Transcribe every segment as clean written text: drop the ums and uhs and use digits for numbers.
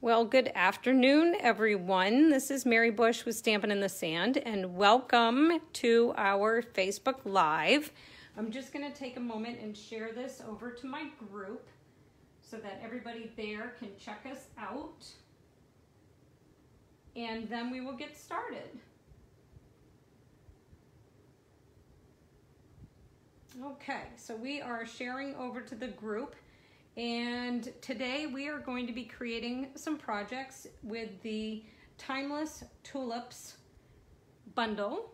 Well, good afternoon, everyone. This is Mary Bush with Stampin' in the Sand, and welcome to our Facebook Live. I'm just going to take a moment and share this over to my group so that everybody there can check us out, and then we will get started. Okay, so we are sharing over to the group. And today we are going to be creating some projects with the Timeless Tulips bundle.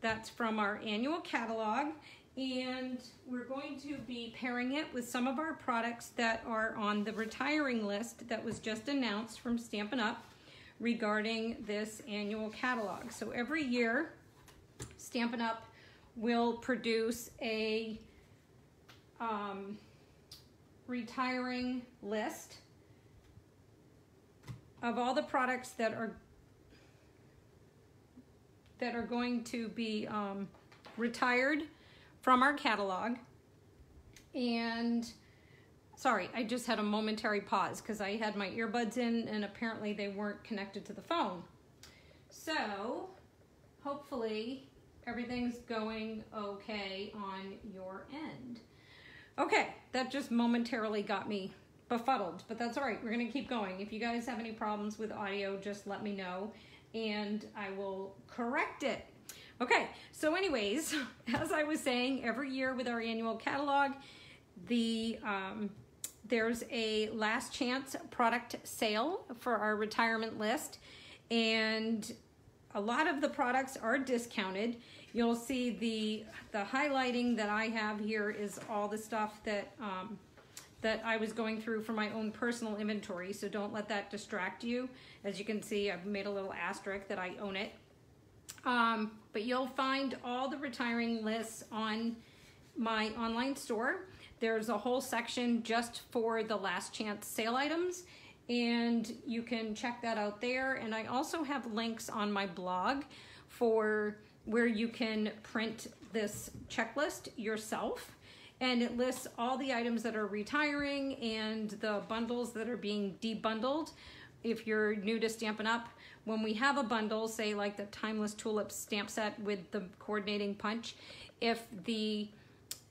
That's from our annual catalog. And we're going to be pairing it with some of our products that are on the retiring list that was just announced from Stampin' Up! Regarding this annual catalog. So every year, Stampin' Up! Will produce a retiring list of all the products that are going to be retired from our catalog. And sorry, I just had a momentary pause because I had my earbuds in and apparently they weren't connected to the phone. So hopefully everything's going okay on your end. Okay, that just momentarily got me befuddled, but that's all right. We're going to keep going. If you guys have any problems with audio, just let me know, and I will correct it. Okay, so anyways, as I was saying, every year with our annual catalog, there's a last chance product sale for our retirement list, and a lot of the products are discounted. You'll see the highlighting that I have here is all the stuff that that I was going through for my own personal inventory, so don't let that distract you. As you can see, I've made a little asterisk that I own it. But you'll find all the retiring lists on my online store. There's a whole section just for the last chance sale items, and you can check that out there. And I also have links on my blog for where you can print this checklist yourself, and it lists all the items that are retiring and the bundles that are being debundled. If you're new to Stampin' Up!, when we have a bundle, say like the Timeless Tulips stamp set with the coordinating punch, if the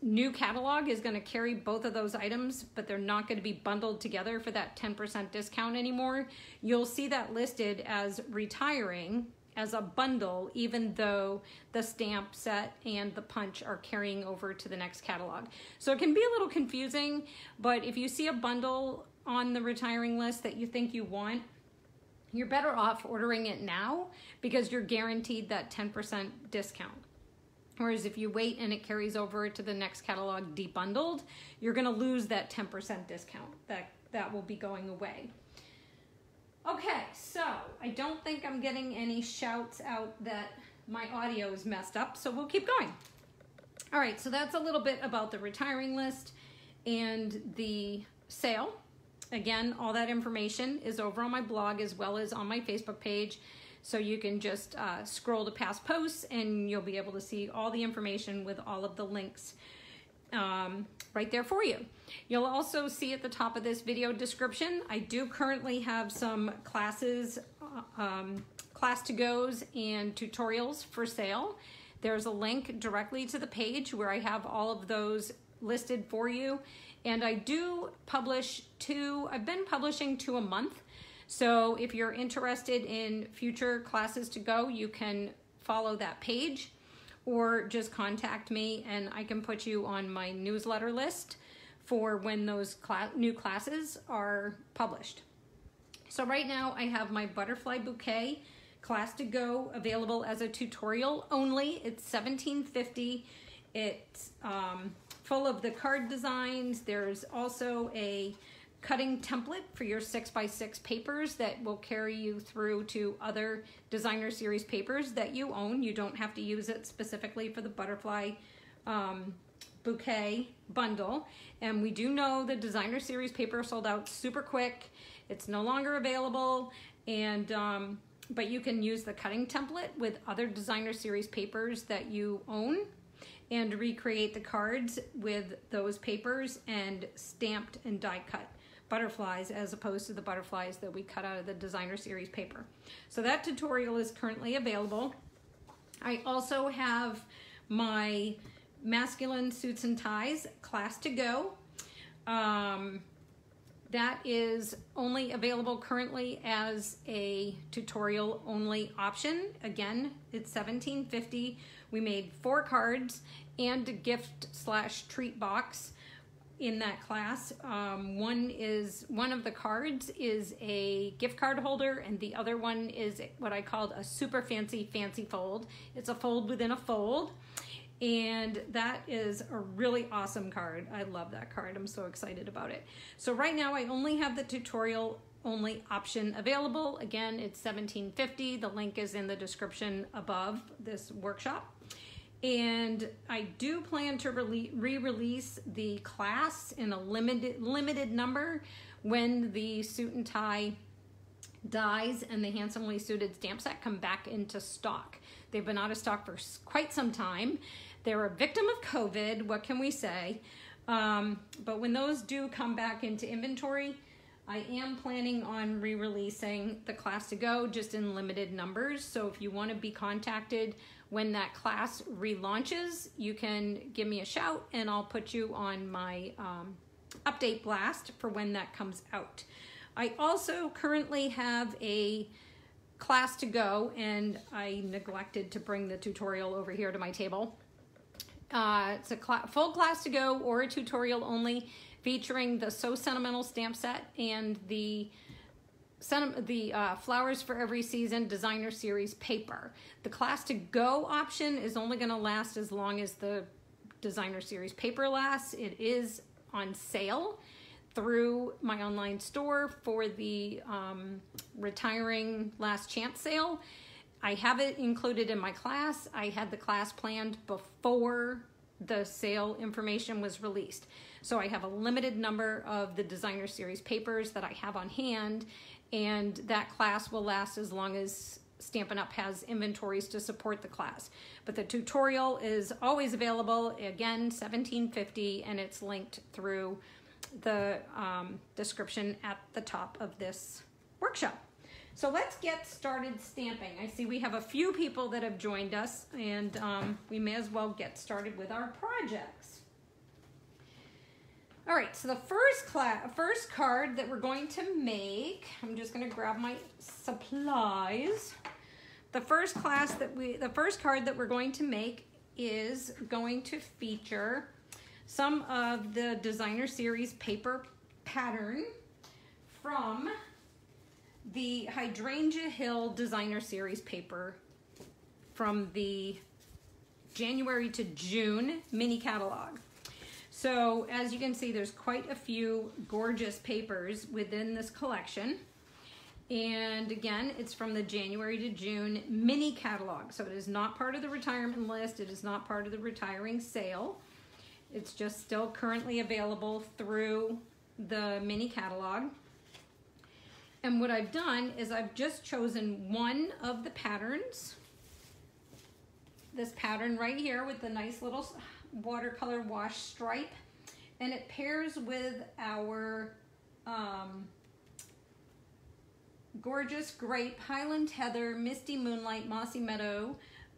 new catalog is going to carry both of those items, but they're not going to be bundled together for that 10% discount anymore, you'll see that listed as retiring as a bundle, even though the stamp set and the punch are carrying over to the next catalog. So it can be a little confusing, but if you see a bundle on the retiring list that you think you want, you're better off ordering it now because you're guaranteed that 10% discount. Whereas if you wait and it carries over to the next catalog debundled, you're gonna lose that 10% discount. That will be going away. Okay, so I don't think I'm getting any shouts out that my audio is messed up, so we'll keep going. All right, so that's a little bit about the retiring list and the sale. Again, all that information is over on my blog as well as on my Facebook page, so you can just scroll to past posts and you'll be able to see all the information with all of the links right there for you. You'll also see at the top of this video description, I do currently have some classes, class to goes and tutorials for sale. There's a link directly to the page where I have all of those listed for you. And I do publish I've been publishing 2 a month. So if you're interested in future classes to go, you can follow that page or just contact me and I can put you on my newsletter list for when those new classes are published. So right now I have my butterfly bouquet class to go available as a tutorial only. It's $17.50. It's full of the card designs. There's also a cutting template for your 6x6 papers that will carry you through to other designer series papers that you own. You don't have to use it specifically for the butterfly bouquet bundle. And we do know the designer series paper sold out super quick. It's no longer available, and but you can use the cutting template with other designer series papers that you own and recreate the cards with those papers and stamped and die cut butterflies as opposed to the butterflies that we cut out of the designer series paper. So that tutorial is currently available. I also have my masculine suits and ties class to go. That is only available currently as a tutorial only option. Again, it's $17.50. We made 4 cards and a gift/treat box in that class. One of the cards is a gift card holder, and the other one is what I called a super fancy fold. It's a fold within a fold. And that is a really awesome card. I love that card. I'm so excited about it. So right now I only have the tutorial only option available. Again, it's $17.50. The link is in the description above this workshop. And I do plan to re-release the class in a limited number when the suit and tie dies and the Handsomely Suited stamp set come back into stock. They've been out of stock for quite some time. They're a victim of COVID, what can we say? But when those do come back into inventory, I am planning on re-releasing the class to go just in limited numbers. So if you want to be contacted when that class relaunches, you can give me a shout and I'll put you on my update blast for when that comes out. I also currently have a class to go, and I neglected to bring the tutorial over here to my table. It's a full class to go or a tutorial only, featuring the So Sentimental stamp set and the Flowers for Every Season designer series paper. The class to go option is only going to last as long as the designer series paper lasts. It is on sale through my online store for the retiring last chance sale. I have it included in my class. I had the class planned before the sale information was released. So I have a limited number of the designer series papers that I have on hand, and that class will last as long as Stampin' Up! Has inventories to support the class. But the tutorial is always available, again, $17.50, and it's linked through the description at the top of this workshop. So let's get started stamping. I see we have a few people that have joined us, and we may as well get started with our projects. All right, so the first card that we're going to make, I'm just going to grab my supplies. The first card that we're going to make is going to feature some of the designer series paper pattern from the Hydrangea Hill designer series paper from the January to June mini catalog. So as you can see, there's quite a few gorgeous papers within this collection. And again, it's from the January to June mini catalog. So it is not part of the retirement list. It is not part of the retiring sale. It's just still currently available through the mini catalog. And what I've done is I've just chosen one of the patterns. This pattern right here with the nice little watercolor wash stripe. And it pairs with our gorgeous grape, Highland Heather, Misty Moonlight, Mossy Meadow,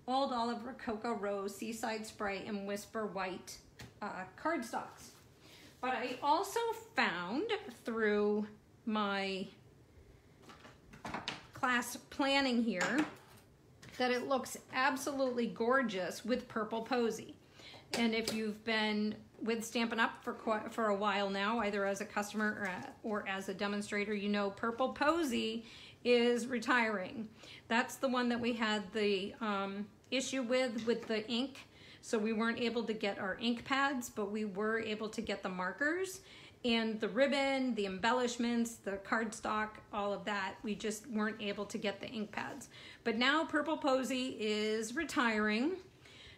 Old Olive, Rococo Rose, Seaside Spray, and Whisper White cardstocks. But I also found through my class planning here that it looks absolutely gorgeous with Purple Posy. And if you've been with Stampin' Up! for a while now, either as a customer or as a demonstrator, you know Purple Posy is retiring. That's the one that we had the issue with the ink. So we weren't able to get our ink pads, but we were able to get the markers and the ribbon, the embellishments, the cardstock, all of that. We just weren't able to get the ink pads. But now Purple Posy is retiring.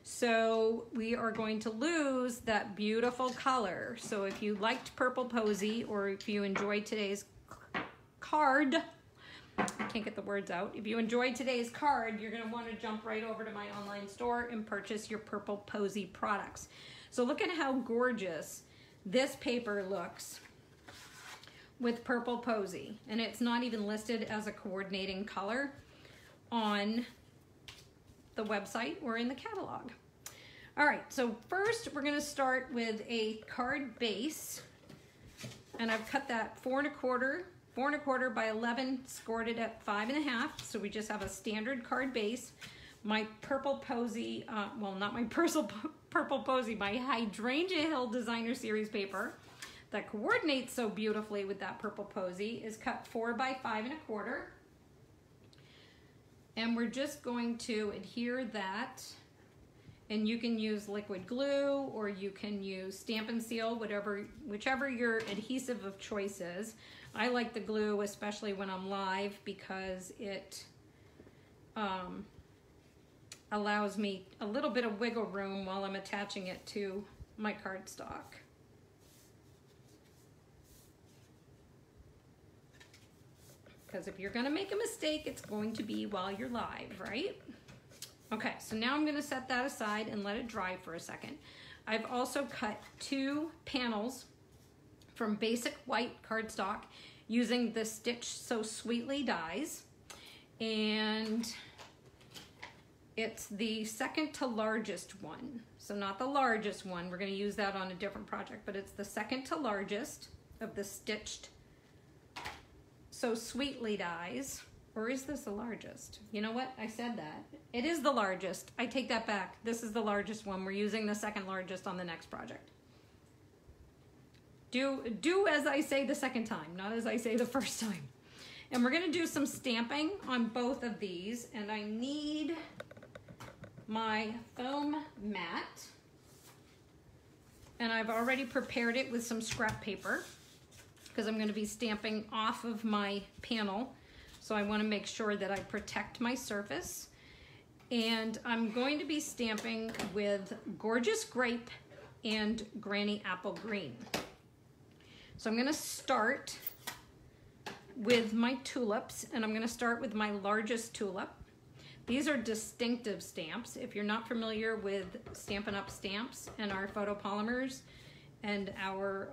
So we are going to lose that beautiful color. So if you liked Purple Posy, or if you enjoyed today's card, I can't get the words out. If you enjoyed today's card, you're gonna wanna jump right over to my online store and purchase your Purple Posy products. So look at how gorgeous this paper looks with Purple Posy, and it's not even listed as a coordinating color on the website or in the catalog. All right, so first we're gonna start with a card base, and I've cut that 4 1/4 by 11, scored it at 5 1/2, so we just have a standard card base. My Purple Posy, well, not my Purple Posy, my Hydrangea Hill Designer Series paper that coordinates so beautifully with that Purple Posy is cut 4 by 5 1/4. And we're just going to adhere that, and you can use liquid glue or you can use Stampin' Seal, whichever your adhesive of choice is. I like the glue, especially when I'm live, because it allows me a little bit of wiggle room while I'm attaching it to my cardstock. Because if you're gonna make a mistake, it's going to be while you're live, right? Okay, so now I'm gonna set that aside and let it dry for a second. I've also cut 2 panels from basic white cardstock using the Stitch So Sweetly dies. And it's the second to largest one. So not the largest one, we're gonna use that on a different project, but it's the second to largest of the stitched So Sweetly dies. Or is this the largest? You know what? I said that. It is the largest. I take that back. This is the largest one. We're using the second largest on the next project. Do as I say the second time, not as I say the first time. And we're gonna do some stamping on both of these, and I need my foam mat. And I've already prepared it with some scrap paper because I'm gonna be stamping off of my panel. So I wanna make sure that I protect my surface. And I'm going to be stamping with Gorgeous Grape and Granny Apple Green. So I'm gonna start with my tulips, and I'm gonna start with my largest tulip. These are distinctive stamps. If you're not familiar with Stampin' Up! Stamps and our photopolymers and our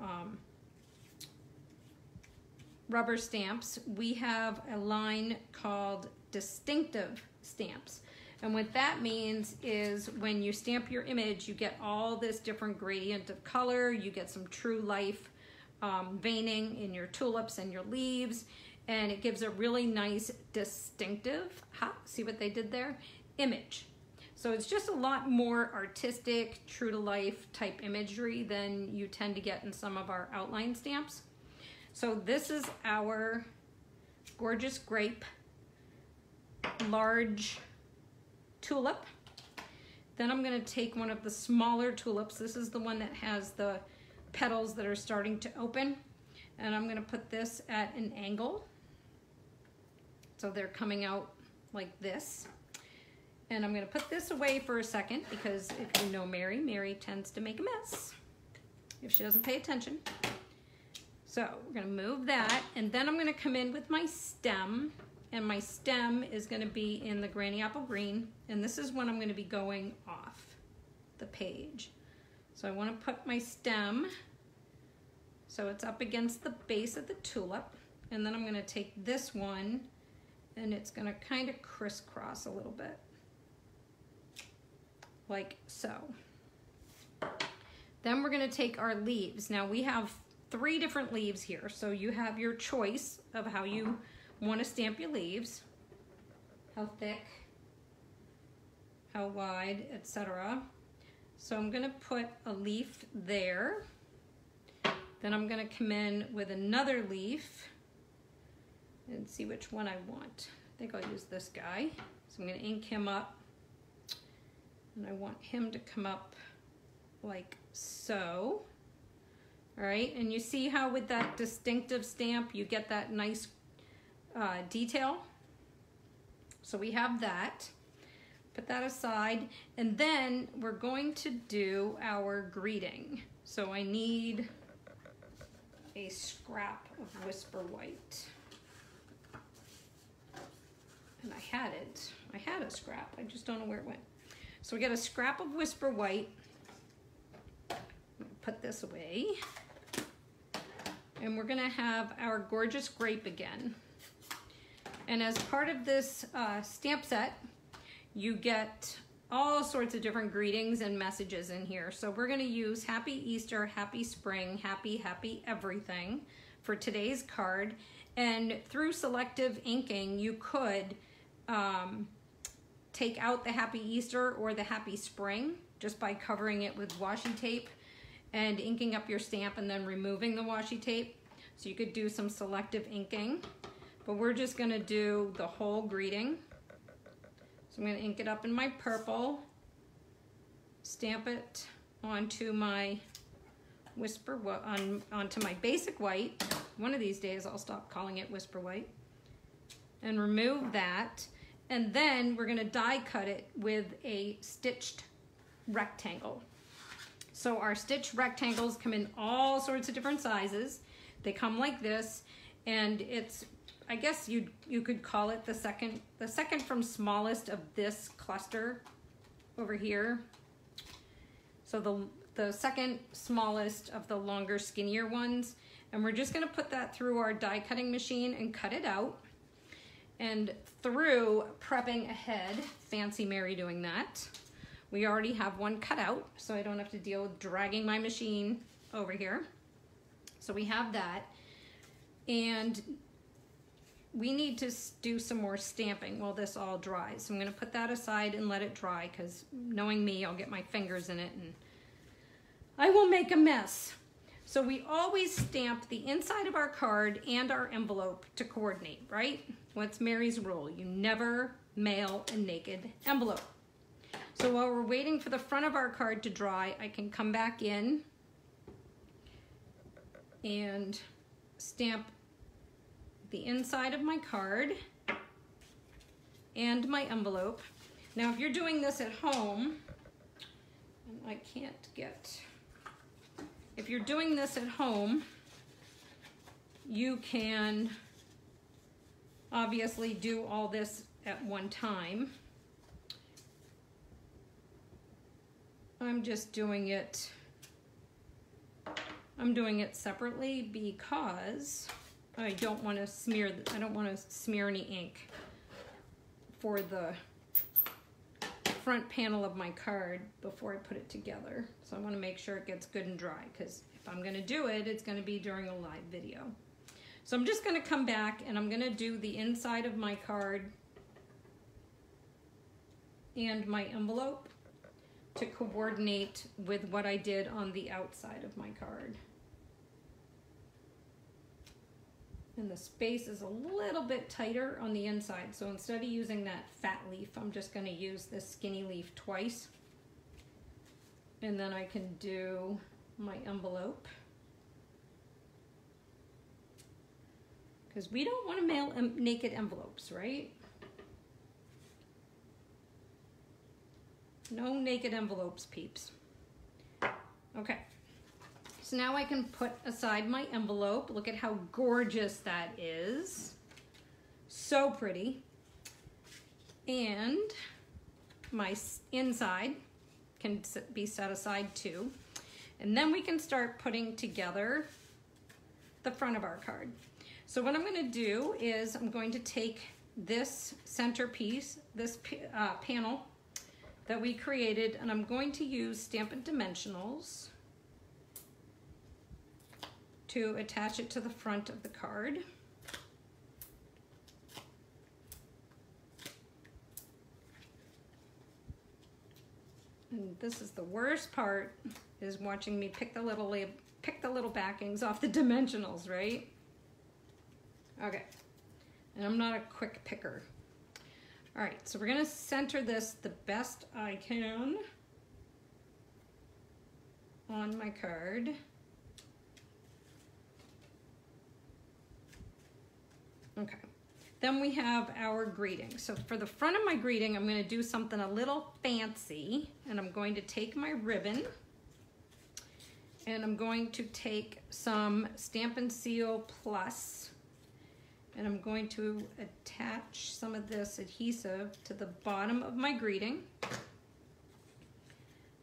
rubber stamps, we have a line called distinctive stamps. And what that means is when you stamp your image, you get all this different gradient of color, you get some true life veining in your tulips and your leaves, and it gives a really nice distinctive, see what they did there? Image. So it's just a lot more artistic, true to life type imagery than you tend to get in some of our outline stamps. So this is our Gorgeous Grape large tulip. Then I'm gonna take one of the smaller tulips. This is the one that has the petals that are starting to open. And I'm gonna put this at an angle. So they're coming out like this. And I'm gonna put this away for a second because if you know Mary, Mary tends to make a mess if she doesn't pay attention. So we're gonna move that, and then I'm gonna come in with my stem, and my stem is gonna be in the Granny Apple Green, and this is when I'm gonna be going off the page. So I wanna put my stem so it's up against the base of the tulip, and then I'm gonna take this one, and it's gonna kind of crisscross a little bit, like so. Then we're gonna take our leaves. Now we have 3 different leaves here, so you have your choice of how you want to stamp your leaves, how thick, how wide, etc. So I'm going to put a leaf there. Then I'm going to come in with another leaf and see which one I want. I think I'll use this guy. So I'm going to ink him up, and I want him to come up like so. All right, and you see how with that distinctive stamp you get that nice detail. So we have that. Put that aside, and then we're going to do our greeting. So I need a scrap of Whisper White. And I had it. I had a scrap. I just don't know where it went. So we got a scrap of Whisper White. Put this away. And we're gonna have our gorgeous grape again. And as part of this stamp set, you get all sorts of different greetings and messages in here. So we're gonna use Happy Easter, Happy Spring, Happy, Happy Everything for today's card. And through selective inking, you could take out the Happy Easter or the Happy Spring just by covering it with washi tape and inking up your stamp and then removing the washi tape. So you could do some selective inking, but we're just gonna do the whole greeting. So I'm gonna ink it up in my purple, stamp it onto my onto my basic white. One of these days I'll stop calling it Whisper White. And remove that. And then we're gonna die cut it with a stitched rectangle. So our stitched rectangles come in all sorts of different sizes. They come like this, and it's, I guess you could call it the second from smallest of this cluster over here. So the second smallest of the longer, skinnier ones. And we're just gonna put that through our die cutting machine and cut it out. And through prepping ahead, fancy Mary doing that, we already have one cut out, so I don't have to deal with dragging my machine over here. So we have that. And we need to do some more stamping while this all dries. So I'm gonna put that aside and let it dry, because knowing me, I'll get my fingers in it and I will make a mess. So we always stamp the inside of our card and our envelope to coordinate, right? What's Mary's rule? You never mail a naked envelope. So while we're waiting for the front of our card to dry, I can come back in and stamp the inside of my card and my envelope. Now, if you're doing this at home, and I can't get, if you're doing this at home, you can obviously do all this at one time. I'm just doing it, I'm doing it separately because I don't want to smear, any ink for the front panel of my card before I put it together. So I want to make sure it gets good and dry, because if I'm going to do it, it's going to be during a live video. So I'm just going to come back and I'm going to do the inside of my card and my envelope to coordinate with what I did on the outside of my card. And the space is a little bit tighter on the inside, so instead of using that fat leaf, I'm just going to use this skinny leaf twice. And then I can do my envelope, because we don't want to mail naked envelopes, right? No naked envelopes, peeps. Okay. So now I can put aside my envelope. Look at how gorgeous that is. So pretty. And my inside can be set aside too. And then we can start putting together the front of our card. So what I'm going to do is I'm going to take this centerpiece, this panel that we created, and I'm going to use Stampin' Dimensionals to attach it to the front of the card. And this is the worst part, is watching me pick the little backings off the dimensionals, right? Okay, and I'm not a quick picker. All right, so we're gonna center this the best I can on my card. Okay, then we have our greeting. So for the front of my greeting, I'm gonna do something a little fancy, and I'm going to take my ribbon, and I'm going to take some Stampin' Seal Plus, and I'm going to attach some of this adhesive to the bottom of my greeting.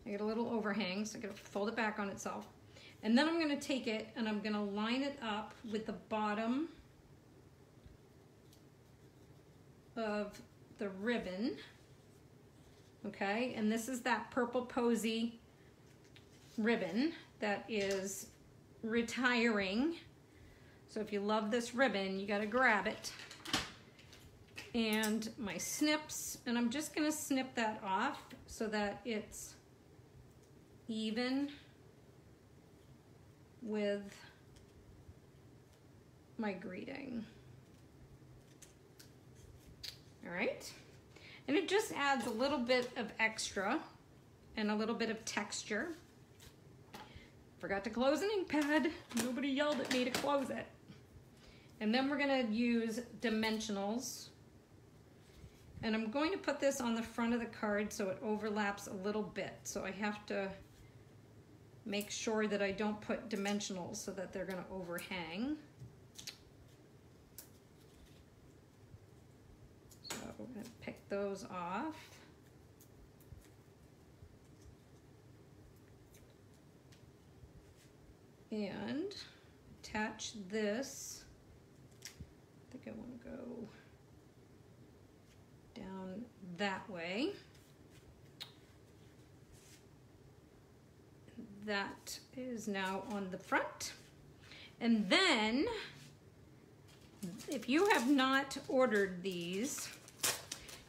I get a little overhang, so I gotta fold it back on itself. And then I'm going to take it and I'm going to line it up with the bottom of the ribbon. Okay, and this is that Purple Posy ribbon that is retiring. So if you love this ribbon, you got to grab it. And my snips, and I'm just going to snip that off so that it's even with my greeting. All right, and it just adds a little bit of extra and a little bit of texture. Forgot to close an ink pad. Nobody yelled at me to close it. And then we're gonna use dimensionals. And I'm going to put this on the front of the card so it overlaps a little bit. So I have to make sure that I don't put dimensionals so that they're gonna overhang. So we're gonna pick those off. And attach this. I think I want to go down that way. That is now on the front. And then, if you have not ordered these,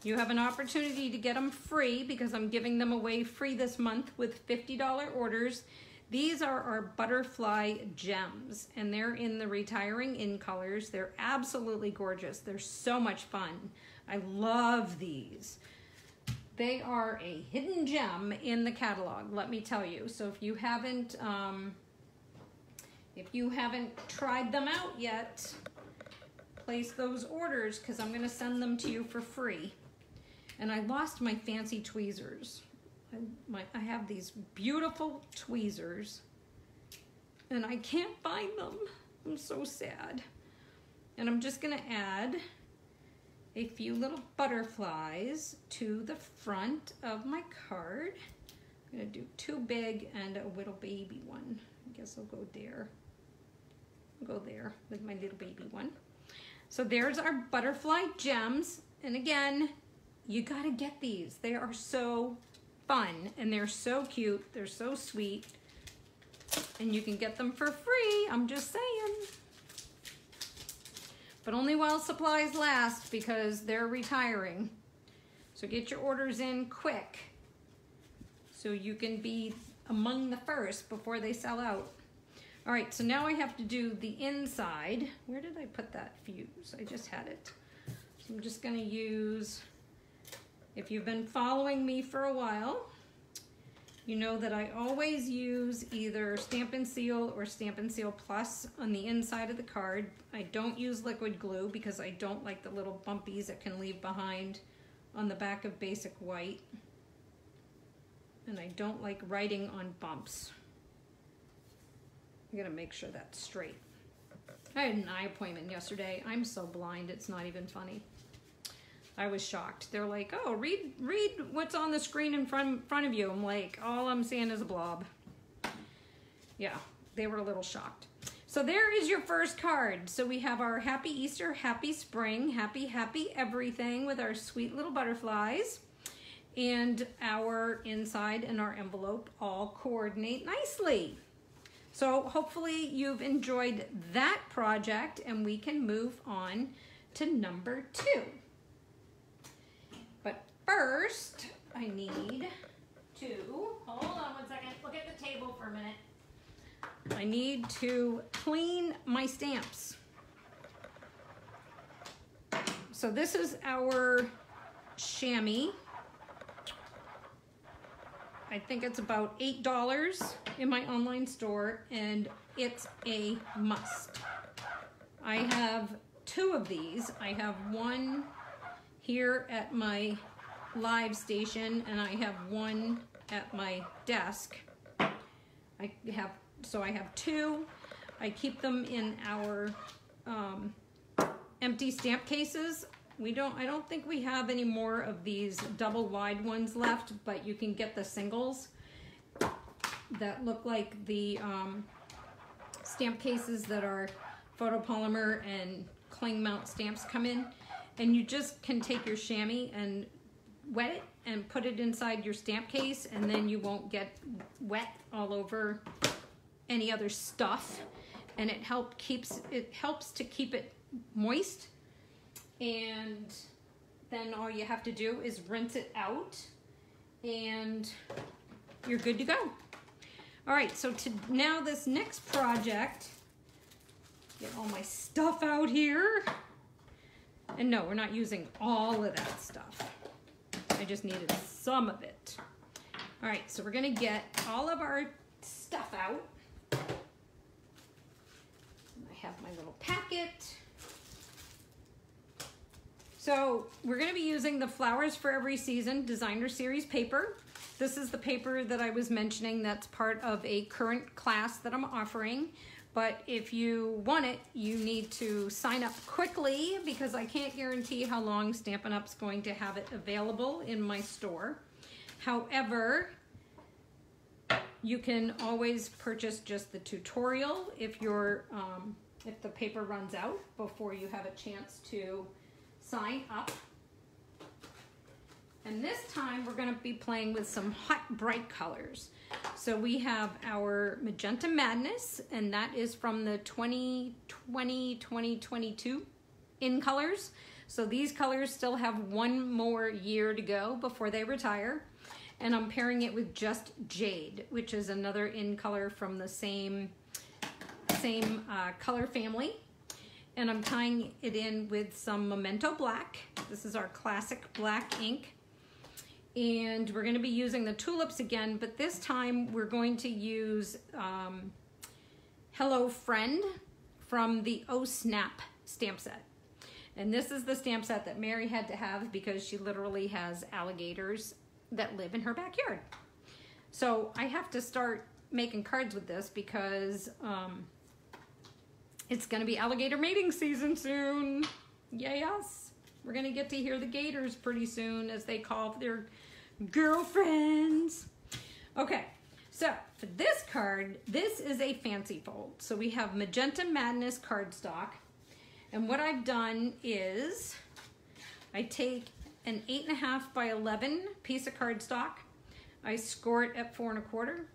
you have an opportunity to get them free because I'm giving them away free this month with $50 orders. These are our butterfly gems, and they're in the retiring in colors. They're absolutely gorgeous. They're so much fun. I love these. They are a hidden gem in the catalog, let me tell you. So if you haven't tried them out yet, place those orders because I'm gonna send them to you for free. And I lost my fancy tweezers. I have these beautiful tweezers and I can't find them. I'm so sad. And I'm just gonna add a few little butterflies to the front of my card. I'm gonna do two big and a little baby one. I guess I'll go there. I'll go there with my little baby one. So there's our butterfly gems. And again, you gotta get these. They are so fun and they're so cute. They're so sweet. And you can get them for free, I'm just saying. But only while supplies last because they're retiring. So get your orders in quick so you can be among the first before they sell out. All right, so now I have to do the inside. Where did I put that fuse? I just had it. So I'm just gonna use, if you've been following me for a while, you know that I always use either Stampin' Seal or Stampin' Seal Plus on the inside of the card. I don't use liquid glue because I don't like the little bumpies it can leave behind on the back of basic white. And I don't like writing on bumps. I gotta make sure that's straight. I had an eye appointment yesterday. I'm so blind, it's not even funny. I was shocked. They're like, oh, read what's on the screen in front of you. I'm like, all I'm seeing is a blob. Yeah, they were a little shocked. So there is your first card. So we have our Happy Easter, Happy Spring, Happy Everything with our sweet little butterflies. And our inside and our envelope all coordinate nicely. So hopefully you've enjoyed that project and we can move on to number 2. But first, I need to, hold on one second, look at the table for a minute. I need to clean my stamps. So this is our chamois. I think it's about $8 in my online store, and it's a must. I have 2 of these. I have one here at my live station, and I have one at my desk. I have 2. I keep them in our empty stamp cases. I don't think we have any more of these double wide ones left, but you can get the singles that look like the stamp cases that are photopolymer and cling mount stamps come in, and you just can take your chamois and wet it and put it inside your stamp case, and then you won't get wet all over any other stuff, and it helps to keep it moist. And then all you have to do is rinse it out and you're good to go. All right, so now this next project, get all my stuff out here. And no, we're not using all of that stuff. I just needed some of it. All right, so we're gonna get all of our stuff out. I have my little packet. So we're gonna be using the Flowers for Every Season Designer Series paper. This is the paper that I was mentioning that's part of a current class that I'm offering. But if you want it, you need to sign up quickly because I can't guarantee how long Stampin' Up's going to have it available in my store. However, you can always purchase just the tutorial if the paper runs out before you have a chance to sign up. And this time we're going to be playing with some hot, bright colors. So we have our Magenta Madness, and that is from the 2020-2022 in colors. So these colors still have one more year to go before they retire. And I'm pairing it with Just Jade, which is another in color from the same color family. And I'm tying it in with some Memento Black. This is our classic black ink. And we're going to be using the Tulips again, but this time we're going to use Hello Friend from the Oh Snap stamp set. And this is the stamp set that Mary had to have because she literally has alligators that live in her backyard. So I have to start making cards with this because it's going to be alligator mating season soon. Yes. We're going to get to hear the gators pretty soon as they call their girlfriends. Okay, so for this card, this is a fancy fold. So we have Magenta Madness cardstock. And what I've done is I take an 8.5 by 11 piece of cardstock. I score it at 4 1/4.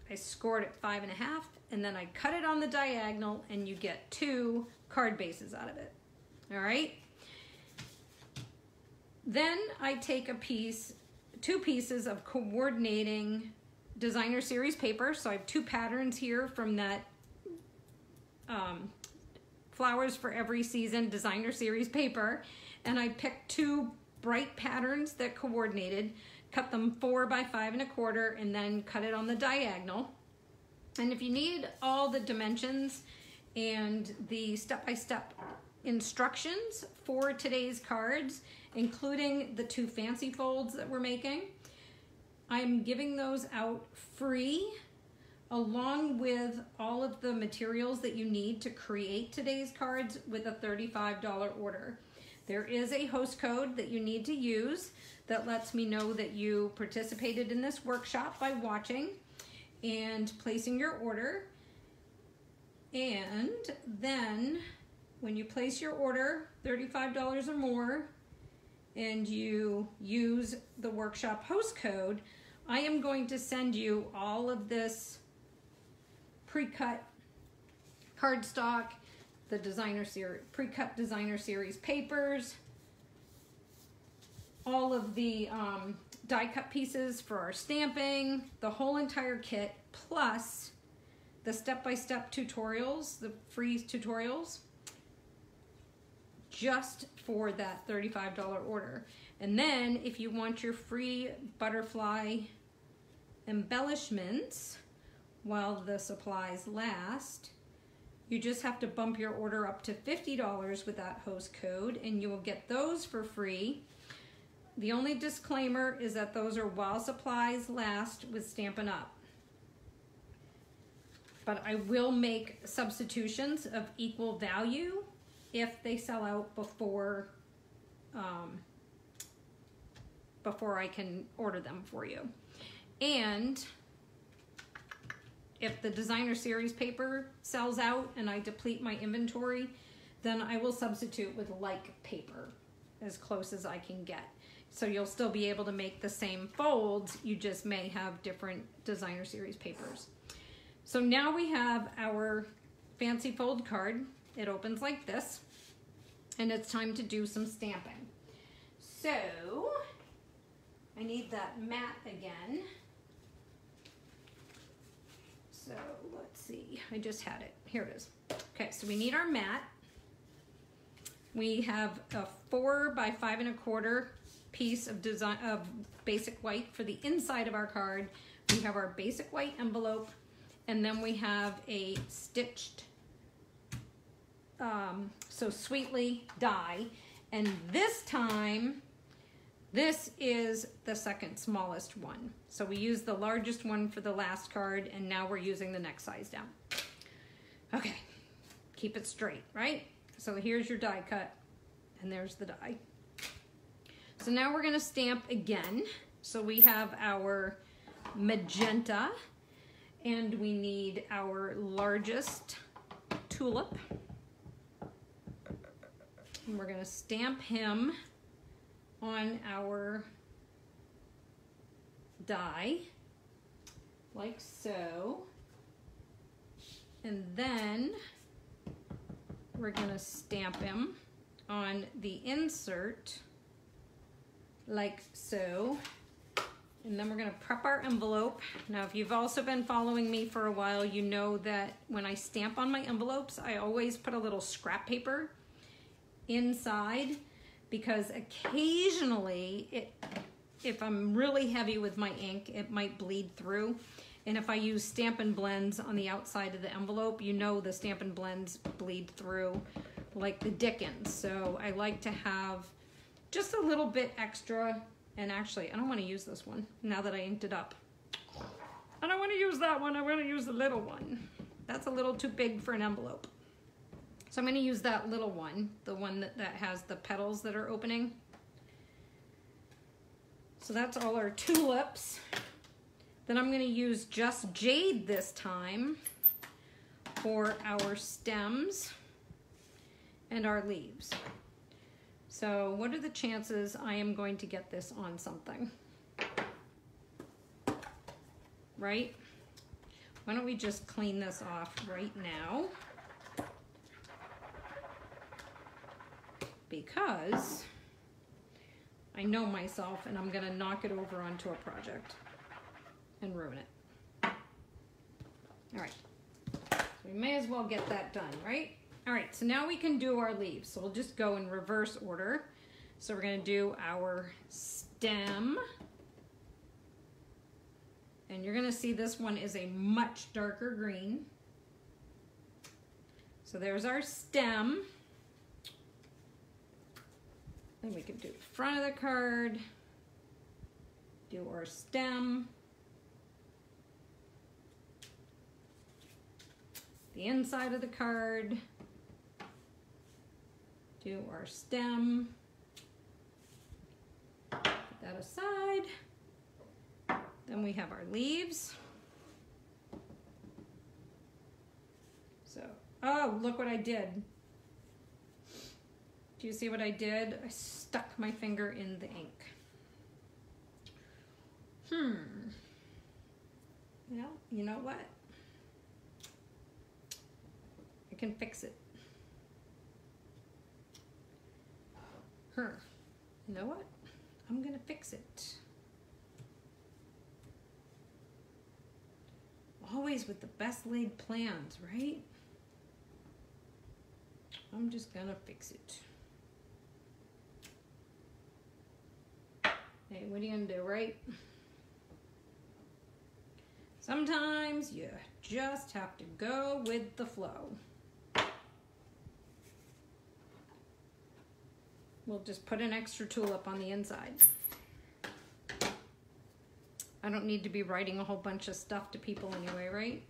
I score it at 5 1/2. And then I cut it on the diagonal and you get 2 card bases out of it. All right. Then I take two pieces of coordinating Designer Series paper. So I have 2 patterns here from that Flowers for Every Season Designer Series paper. And I picked 2 bright patterns that coordinated, cut them 4 by 5 1/4, and then cut it on the diagonal. And if you need all the dimensions and the step-by-step instructions for today's cards, including the 2 fancy folds that we're making, I'm giving those out free along with all of the materials that you need to create today's cards with a $35 order. There is a host code that you need to use that lets me know that you participated in this workshop by watching and placing your order. And then when you place your order, $35 or more, and you use the workshop host code, I am going to send you all of this pre-cut cardstock, the designer series, pre-cut Designer Series papers, all of the die cut pieces for our stamping, the whole entire kit, plus the step-by-step tutorials, the free tutorials, just for that $35 order. And then if you want your free butterfly embellishments while the supplies last, you just have to bump your order up to $50 with that host code and you will get those for free. The only disclaimer is that those are while supplies last with Stampin' Up. But I will make substitutions of equal value if they sell out before I can order them for you. And if the designer series paper sells out and I deplete my inventory, then I will substitute with like paper as close as I can get. So you'll still be able to make the same folds, you just may have different designer series papers. So now we have our fancy fold card. It opens like this, and it's time to do some stamping. So I need that mat again. So let's see, I just had it, here it is. Okay, so we need our mat. We have a 4 by 5 1/4 piece of basic white for the inside of our card. We have our basic white envelope, and then we have a stitched So Sweetly die, and this time this is the second smallest one. So we used the largest one for the last card, and now we're using the next size down. Okay, keep it straight, right? So here's your die cut, and there's the die. So now we're gonna stamp again. So we have our magenta, and we need our largest tulip. And we're gonna stamp him on our die, like so. And then we're gonna stamp him on the insert, like so. And then we're gonna prep our envelope. Now, if you've also been following me for a while, you know that when I stamp on my envelopes, I always put a little scrap paper inside, because occasionally, if I'm really heavy with my ink, it might bleed through. And if I use Stampin' blends on the outside of the envelope, you know the Stampin' blends bleed through like the dickens. So I like to have just a little bit extra. And actually, I don't want to use this one now that I inked it up. I don't want to use that one. I want to use the little one. That's a little too big for an envelope. So I'm going to use that little one, the one that has the petals that are opening. So that's all our tulips. Then I'm going to use just jade this time for our stems and our leaves. So what are the chances I am going to get this on something? Right? Why don't we just clean this off right now? Because I know myself, and I'm gonna knock it over onto a project and ruin it. All right, so we may as well get that done, right? All right, so now we can do our leaves. So we'll just go in reverse order. So we're gonna do our stem. And you're gonna see this one is a much darker green. So there's our stem. Then we can do the front of the card, do our stem, the inside of the card, do our stem, put that aside. Then we have our leaves. So, oh, look what I did. Do you see what I did? I stuck my finger in the ink. Well, you know what? I can fix it. You know what? I'm gonna fix it. Always with the best laid plans, right? I'm just gonna fix it. Hey, what are you gonna do, right? Sometimes you just have to go with the flow. We'll just put an extra tulip on the inside. I don't need to be writing a whole bunch of stuff to people anyway, right?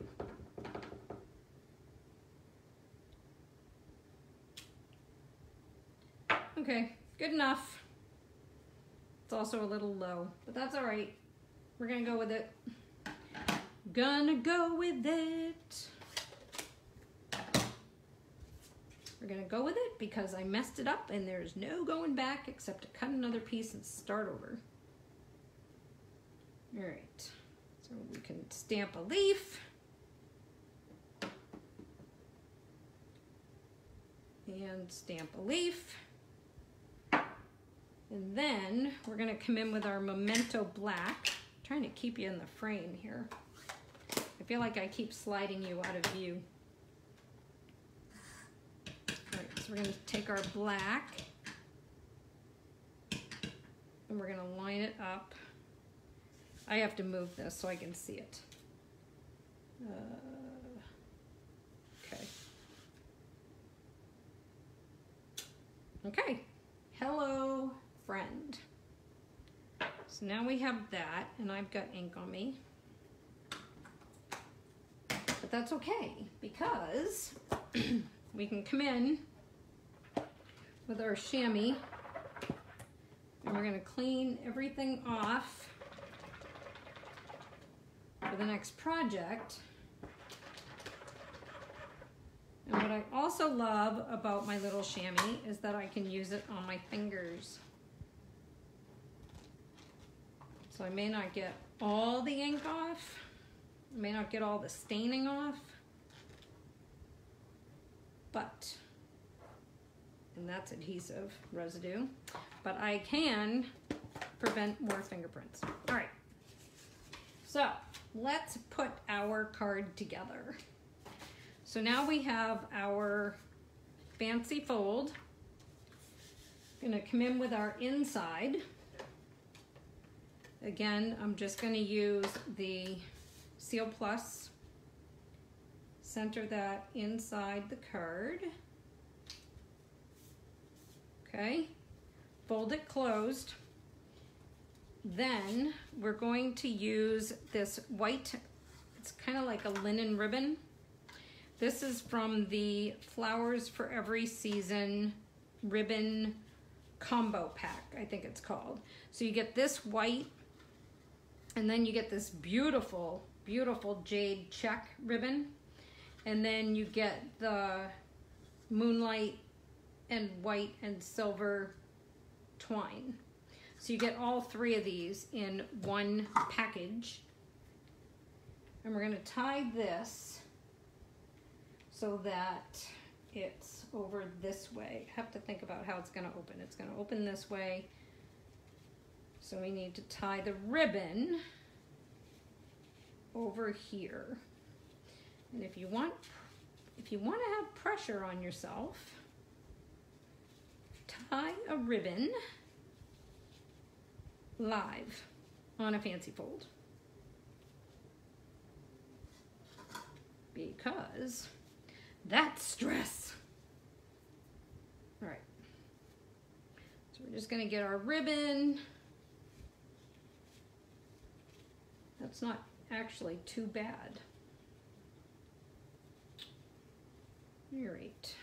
Okay, good enough. It's also a little low, but that's all right. We're gonna go with it. Gonna go with it. We're gonna go with it because I messed it up and there's no going back except to cut another piece and start over. All right, so we can stamp a leaf. And stamp a leaf. And then we're gonna come in with our Memento Black. I'm trying to keep you in the frame here. I feel like I keep sliding you out of view. All right, so we're gonna take our black and we're gonna line it up. I have to move this so I can see it. Okay. Okay, hello friend. So now we have that, and I've got ink on me. But that's okay, because we can come in with our chamois, and we're gonna clean everything off for the next project. And what I also love about my little chamois is that I can use it on my fingers. So I may not get all the ink off, I may not get all the staining off, but, and that's adhesive residue, but I can prevent more fingerprints. All right, so let's put our card together. So now we have our fancy fold. Gonna come in with our inside. Again, I'm just gonna use the Seal Plus, center that inside the card. Okay, fold it closed. Then we're going to use this white, it's kind of like a linen ribbon. This is from the Flowers for Every Season ribbon combo pack, I think it's called. So you get this white, and then you get this beautiful, beautiful jade check ribbon. And then you get the moonlight and white and silver twine. So you get all three of these in one package. And we're gonna tie this so that it's over this way. I have to think about how it's gonna open. It's gonna open this way. So we need to tie the ribbon over here. And if you want to have pressure on yourself, tie a ribbon live on a fancy fold. Because that's stress. All right. So we're just gonna get our ribbon. That's not actually too bad. All right.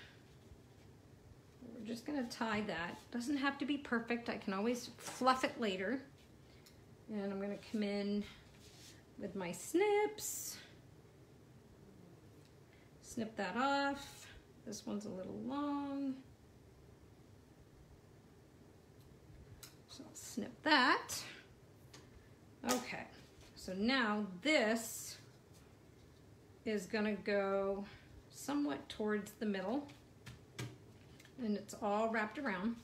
We're just gonna tie that. Doesn't have to be perfect. I can always fluff it later. And I'm gonna come in with my snips. Snip that off. This one's a little long. So I'll snip that. Okay, so now this is gonna go somewhat towards the middle, and it's all wrapped around.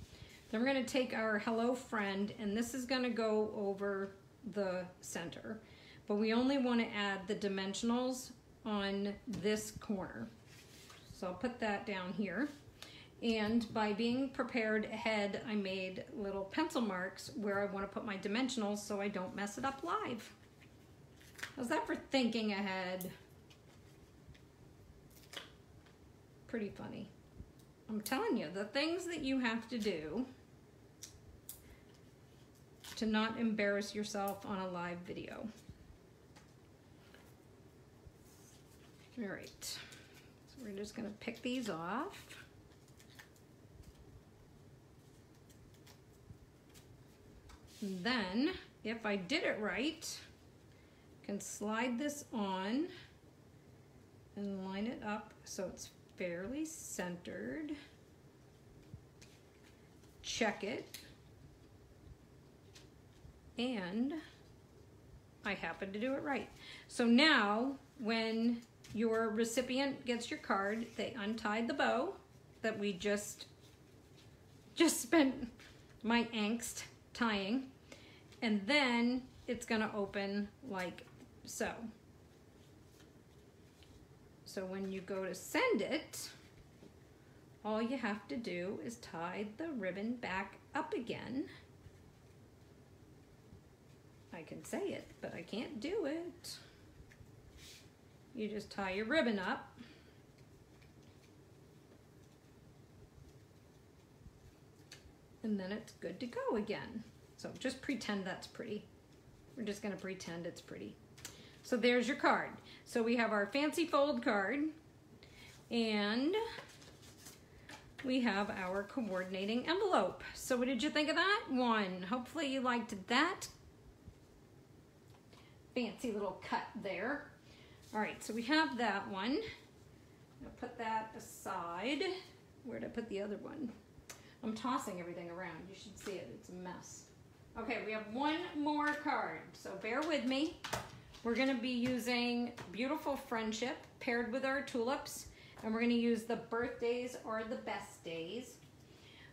Then we're gonna take our Hello Friend, and this is gonna go over the center, but we only wanna add the dimensionals on this corner. So I'll put that down here. And by being prepared ahead, I made little pencil marks where I want to put my dimensionals so I don't mess it up live. How's that for thinking ahead? Pretty funny. I'm telling you, the things that you have to do to not embarrass yourself on a live video. All right, so we're just gonna pick these off. And then, if I did it right, can slide this on and line it up so it's fairly centered. Check it. And I happen to do it right. So now when your recipient gets your card, they untied the bow that we just spent my angst tying, and then it's gonna open like so. So when you go to send it, all you have to do is tie the ribbon back up again. I can say it, but I can't do it. You just tie your ribbon up. And then it's good to go again. So just pretend that's pretty. We're just gonna pretend it's pretty. So there's your card. So we have our fancy fold card, and we have our coordinating envelope. So what did you think of that one? Hopefully you liked that fancy little cut there. All right, so we have that one. I'll put that aside. Where'd I put the other one? I'm tossing everything around. You should see it, it's a mess. Okay, we have one more card, so bear with me. We're gonna be using Beautiful Friendship paired with our tulips, and we're gonna use the birthdays or the best days.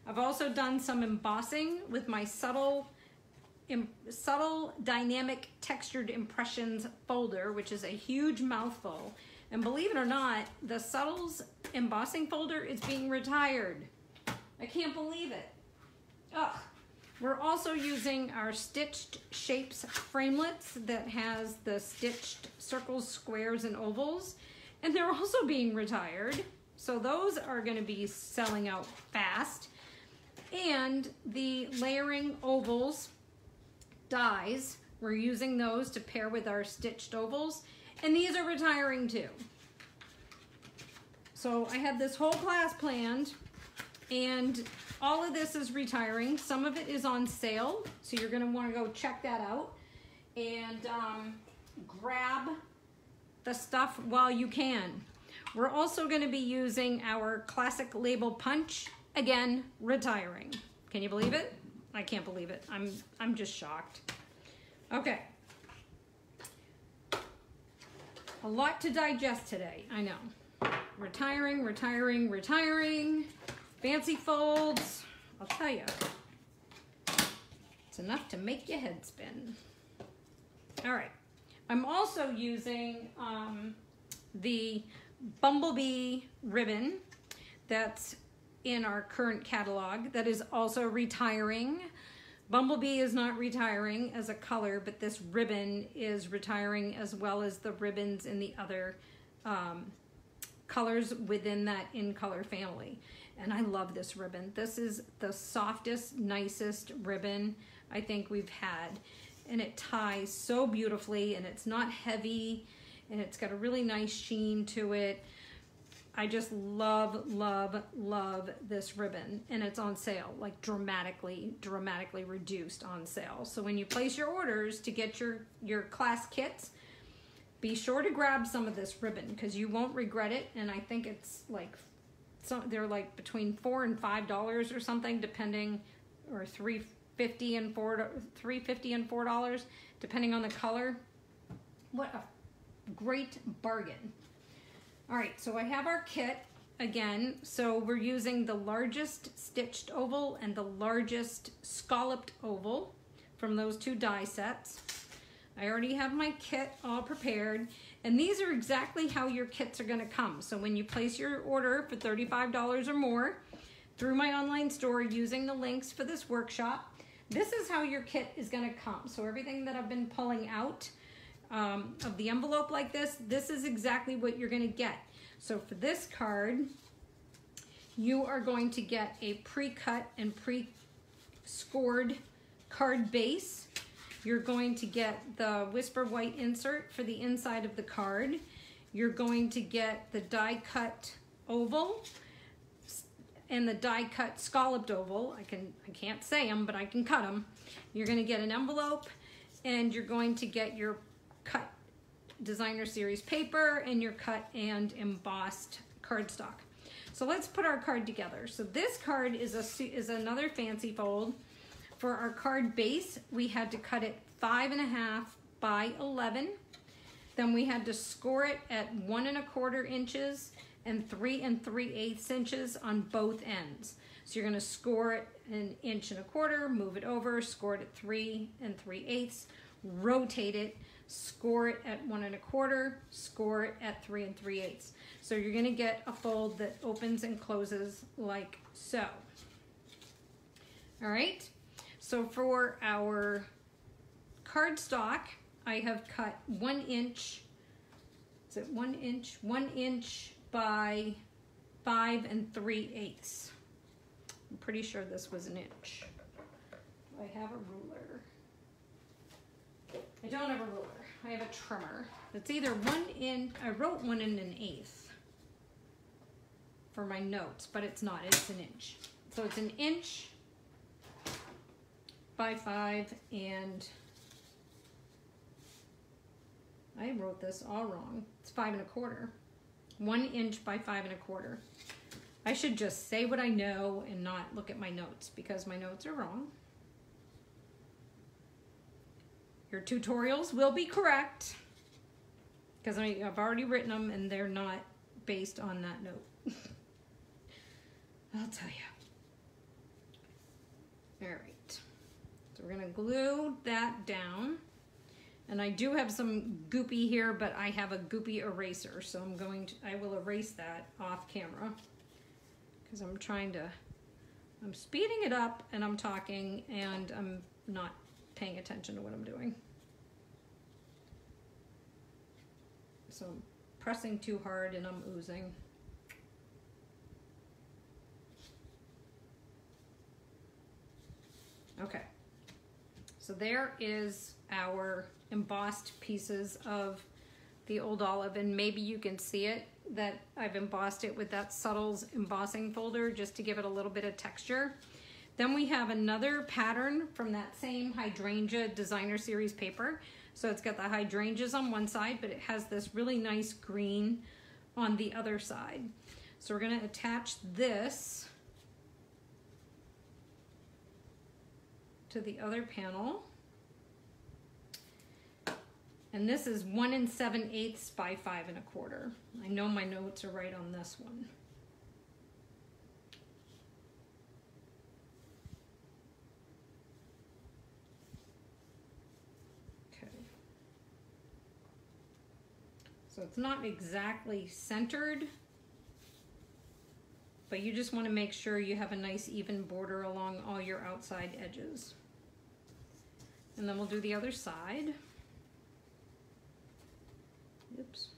I've also done some embossing with my subtle dynamic textured impressions folder, which is a huge mouthful. And believe it or not, the Subtles embossing folder is being retired. I can't believe it. Ugh. We're also using our Stitched Shapes framelits that has the stitched circles, squares, and ovals, and they're also being retired. So those are going to be selling out fast. And the layering ovals dies, we're using those to pair with our stitched ovals, and these are retiring too. So I had this whole class planned, and all of this is retiring. Some of it is on sale, so you're going to want to go check that out and grab the stuff while you can. We're also going to be using our classic label punch, again, retiring. Can you believe it? I can't believe it. I'm just shocked. Okay. A lot to digest today, I know. Retiring, retiring, retiring. Fancy folds. I'll tell you, it's enough to make your head spin. All right. I'm also using the Bumblebee Ribbon that's in our current catalog that is also retiring. Bumblebee is not retiring as a color, but this ribbon is retiring, as well as the ribbons in the other colors within that in color family. And I love this ribbon. This is the softest, nicest ribbon I think we've had. And it ties so beautifully, and it's not heavy, and it's got a really nice sheen to it. I just love, love, love this ribbon, and it's on sale, like dramatically reduced on sale. So when you place your orders to get your class kits, be sure to grab some of this ribbon because you won't regret it. And I think it's like, they're like between $4 and $5 or something, depending, or $3.50 and $4, depending on the color. What a great bargain. All right, so I have our kit again. So we're using the largest stitched oval and the largest scalloped oval from those two die sets. I already have my kit all prepared, and these are exactly how your kits are gonna come. So when you place your order for $35 or more through my online store using the links for this workshop, this is how your kit is gonna come. So everything that I've been pulling out of the envelope like this is exactly what you're gonna get. So for this card, you are going to get a pre-cut and pre-scored card base. You're going to get the Whisper White insert for the inside of the card. You're going to get the die cut oval and the die cut scalloped oval. I can't say them, but I can cut them. You're gonna get an envelope, and you're going to get your cut designer series paper and your cut and embossed cardstock. So let's put our card together. So this card is another fancy fold. For our card base, we had to cut it 5.5 by 11. Then we had to score it at 1 1/4 inches and 3 3/8 inches on both ends. So you're going to score it 1 1/4 inches, move it over, score it at 3 3/8, rotate it, score it at 1 1/4, score it at 3 3/8. So you're going to get a fold that opens and closes like so. All right. So for our cardstock, I have cut 1 inch. Is it 1 inch? 1 inch by 5 3/8. I'm pretty sure this was an inch. I have a ruler. I don't have a ruler. I have a trimmer. It's either 1 inch. I wrote 1 1/8 for my notes, but it's not. It's an inch. So it's 1 inch by 5, and I wrote this all wrong. It's 5 1/4. 1 inch by 5 1/4. I should just say what I know and not look at my notes because my notes are wrong. Your tutorials will be correct because I've already written them and they're not based on that note. I'll tell you. All right. So we're gonna glue that down. And I do have some goopy here, but I have a goopy eraser, so I will erase that off camera because I'm speeding it up and I'm talking and I'm not paying attention to what I'm doing. So I'm pressing too hard and I'm oozing. Okay, so there is our embossed pieces of the old olive, and maybe you can see it that I've embossed it with that Subtles embossing folder just to give it a little bit of texture. Then we have another pattern from that same hydrangea designer series paper. So it's got the hydrangeas on one side, but it has this really nice green on the other side. So we're going to attach this to the other panel. And this is 1 7/8 by 5 1/4. I know my notes are right on this one. Okay. So it's not exactly centered, but you just want to make sure you have a nice even border along all your outside edges. And then we'll do the other side. Oops.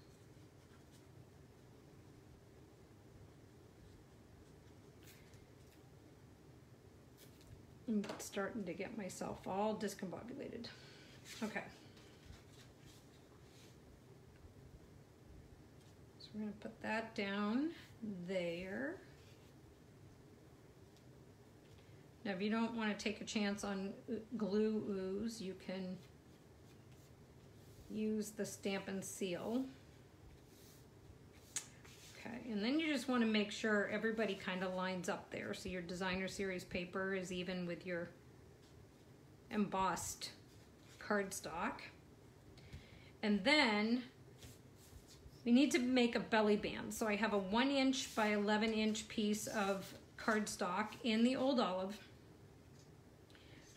I'm starting to get myself all discombobulated. Okay. So we're going to put that down there. Now, if you don't want to take a chance on glue ooze, you can use the Stampin' seal. Okay, and then you just want to make sure everybody kind of lines up there so your designer series paper is even with your embossed cardstock. And then we need to make a belly band. So I have a 1 inch by 11 inch piece of cardstock in the old olive.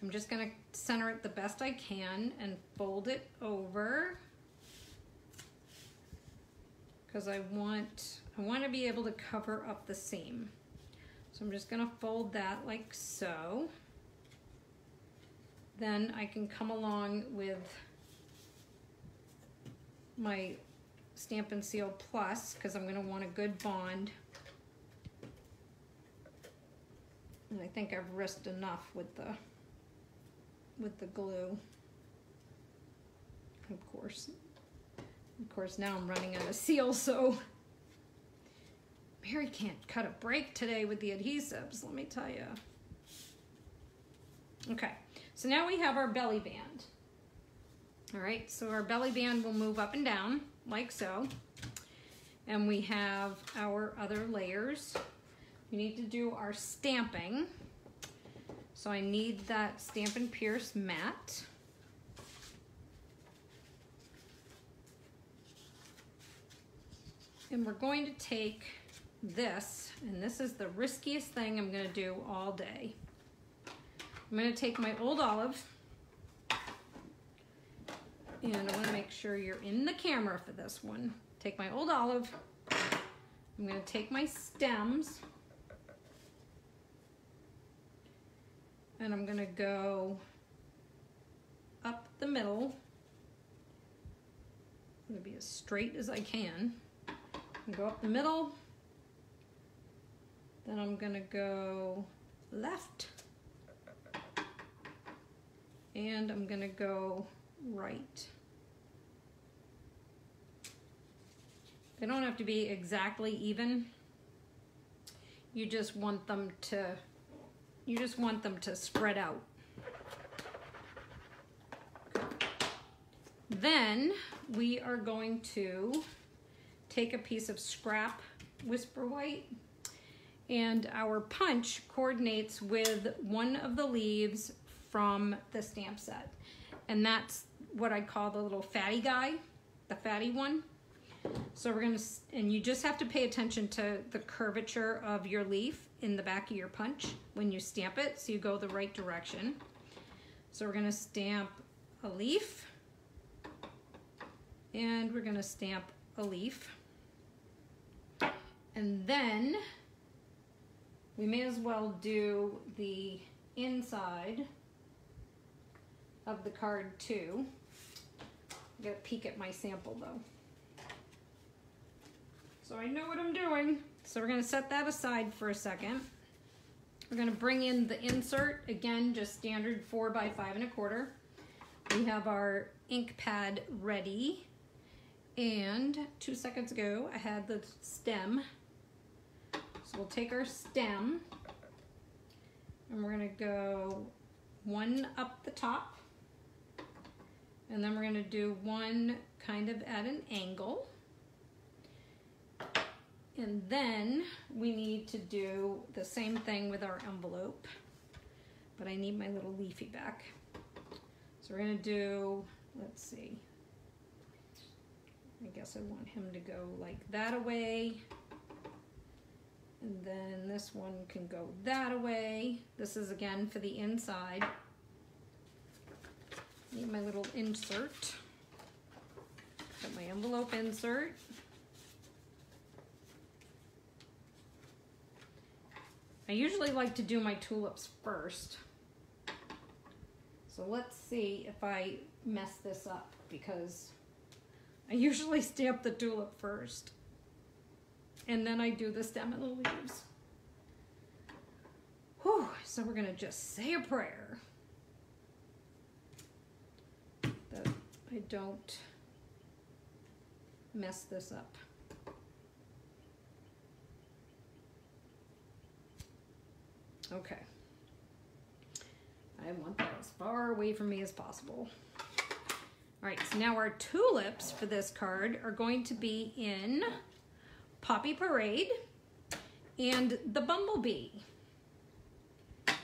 I'm just going to center it the best I can and fold it over because I want to be able to cover up the seam. So I'm just going to fold that like so. Then I can come along with my Stampin' Seal Plus because I'm going to want a good bond. And I think I've risked enough with the glue. Of course now I'm running out of seal, so Mary can't cut a break today with the adhesives, let me tell you. Okay, so now we have our belly band. All right, so our belly band will move up and down like so. And we have our other layers. We need to do our stamping. So I need that Stampin' Pierce mat. And we're going to take this, and this is the riskiest thing I'm gonna do all day. I'm gonna take my old olive, and I wanna make sure you're in the camera for this one. Take my old olive, I'm gonna take my stems, and I'm gonna go up the middle. I'm gonna be as straight as I can. Go up the middle, then I'm gonna go left, and I'm gonna go right. They don't have to be exactly even. You just want them to spread out. Then we are going to take a piece of scrap Whisper White, and our punch coordinates with one of the leaves from the stamp set, and that's what I call the little fatty guy, the fatty one. So we're gonna, and you just have to pay attention to the curvature of your leaf in the back of your punch when you stamp it, so you go the right direction. So we're gonna stamp a leaf, and we're gonna stamp a leaf. And then we may as well do the inside of the card too. I gotta peek at my sample though, so I know what I'm doing. So we're gonna set that aside for a second. We're gonna bring in the insert, again, just standard 4 by 5 1/4. We have our ink pad ready, and 2 seconds ago I had the stem. So we'll take our stem, and we're gonna go one up the top, and then we're gonna do one kind of at an angle. And then we need to do the same thing with our envelope, but I need my little leafy back. So we're gonna do, let's see, I guess I want him to go like that away. And then this one can go that away. This is again for the inside. Need my little insert. Got my envelope insert. I usually like to do my tulips first. So let's see if I mess this up, because I usually stamp the tulip first, and then I do the stem and the leaves. Whew, so we're gonna just say a prayer that I don't mess this up. Okay. I want that as far away from me as possible. All right, so now our tulips for this card are going to be in Poppy Parade and the Bumblebee. So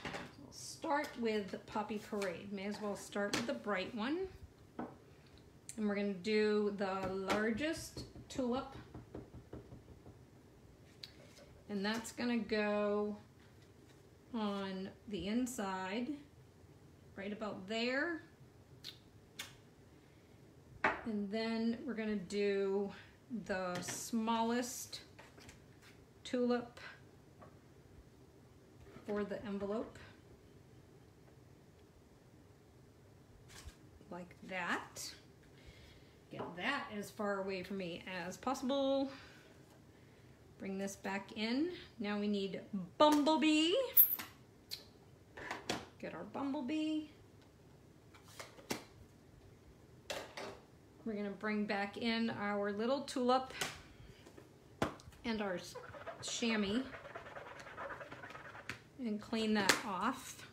we'll start with Poppy Parade. May as well start with the bright one. And we're going to do the largest tulip. And that's going to go on the inside, right about there. And then we're going to do the smallest tulip for the envelope, like that. Get that as far away from me as possible. Bring this back in. Now we need Bumblebee. Get our Bumblebee. We're gonna bring back in our little tulip and our chamois and clean that off.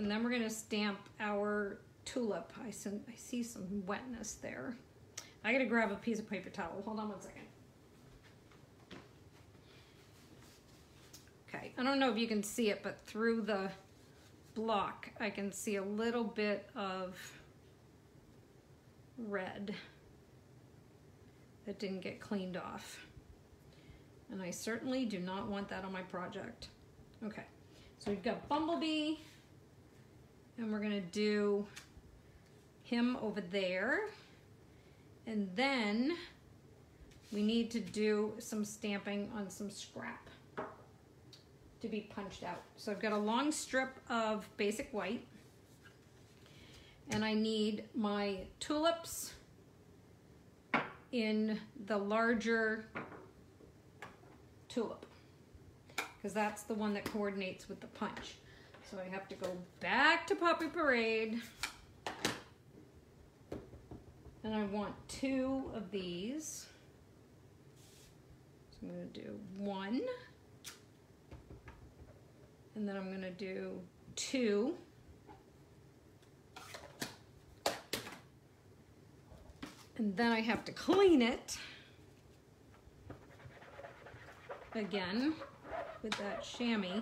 And then we're going to stamp our tulip. I see some wetness there. I got to grab a piece of paper towel. Hold on one second. Okay, I don't know if you can see it, but through the block, I can see a little bit of red that didn't get cleaned off. And I certainly do not want that on my project. Okay, so we've got Bumblebee, and we're gonna do him over there. And then we need to do some stamping on some scrap to be punched out. So I've got a long strip of basic white, and I need my tulips in the larger tulip, because that's the one that coordinates with the punch. So I have to go back to Poppy Parade, and I want 2 of these. So I'm gonna do 1, and then I'm gonna do 2. And then I have to clean it again with that chamois,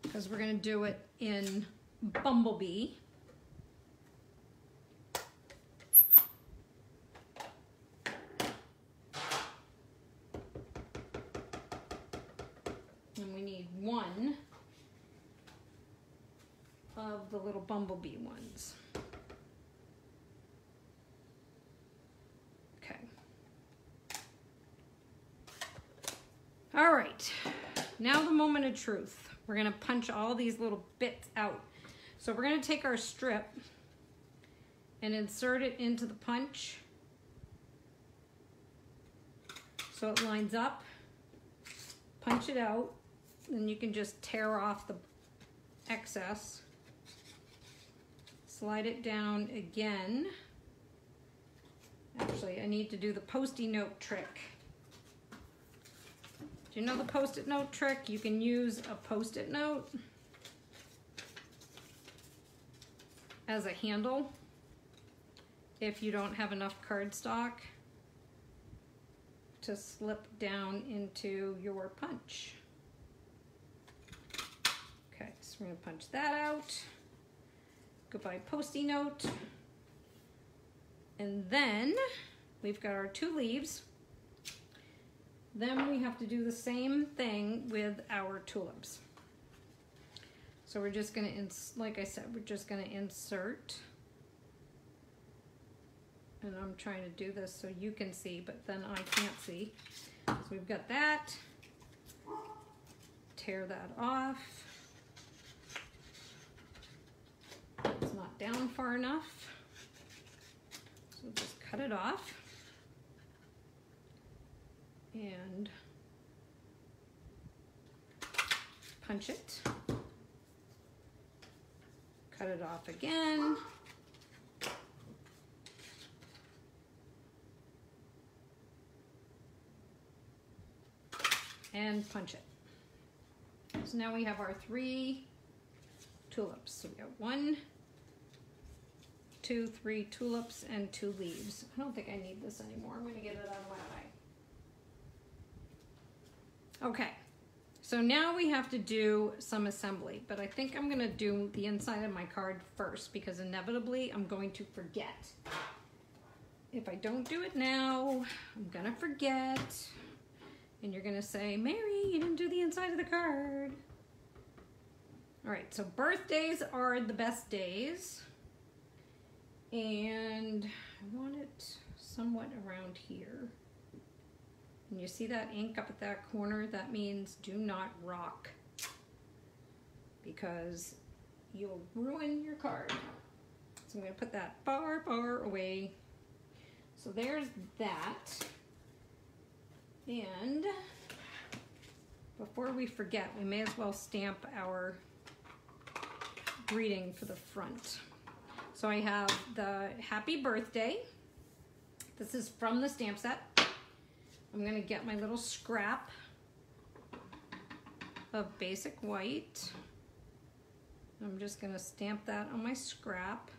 because we're gonna do it in Bumblebee. And we need 1 of the little Bumblebee ones. All right, now the moment of truth. We're gonna punch all these little bits out. So we're gonna take our strip and insert it into the punch so it lines up, punch it out, then you can just tear off the excess, slide it down again. Actually, I need to do the Post-it note trick. Do you know the Post-it note trick? You can use a Post-it note as a handle if you don't have enough cardstock to slip down into your punch. Okay, so we're gonna punch that out. Goodbye Post-it note. And then we've got our 2 leaves. Then we have to do the same thing with our tulips. So we're just gonna, like I said, we're just gonna insert. And I'm trying to do this so you can see, but then I can't see. So we've got that. Tear that off. It's not down far enough. So just cut it off. And punch it, cut it off again, and punch it. So now we have our 3 tulips. So we got 1, 2, 3 tulips and 2 leaves. I don't think I need this anymore. I'm going to get it out of my eye. Okay, so now we have to do some assembly, but I think I'm gonna do the inside of my card first because inevitably I'm going to forget. If I don't do it now, I'm gonna forget. And you're gonna say, Mary, you didn't do the inside of the card. All right, so birthdays are the best days. And I want it somewhat around here. And you see that ink up at that corner? That means do not rock, because you'll ruin your card. So I'm gonna put that far, far away. So there's that. And before we forget, we may as well stamp our greeting for the front. So I have the happy birthday. This is from the stamp set. I'm gonna get my little scrap of basic white. I'm just gonna stamp that on my scrap.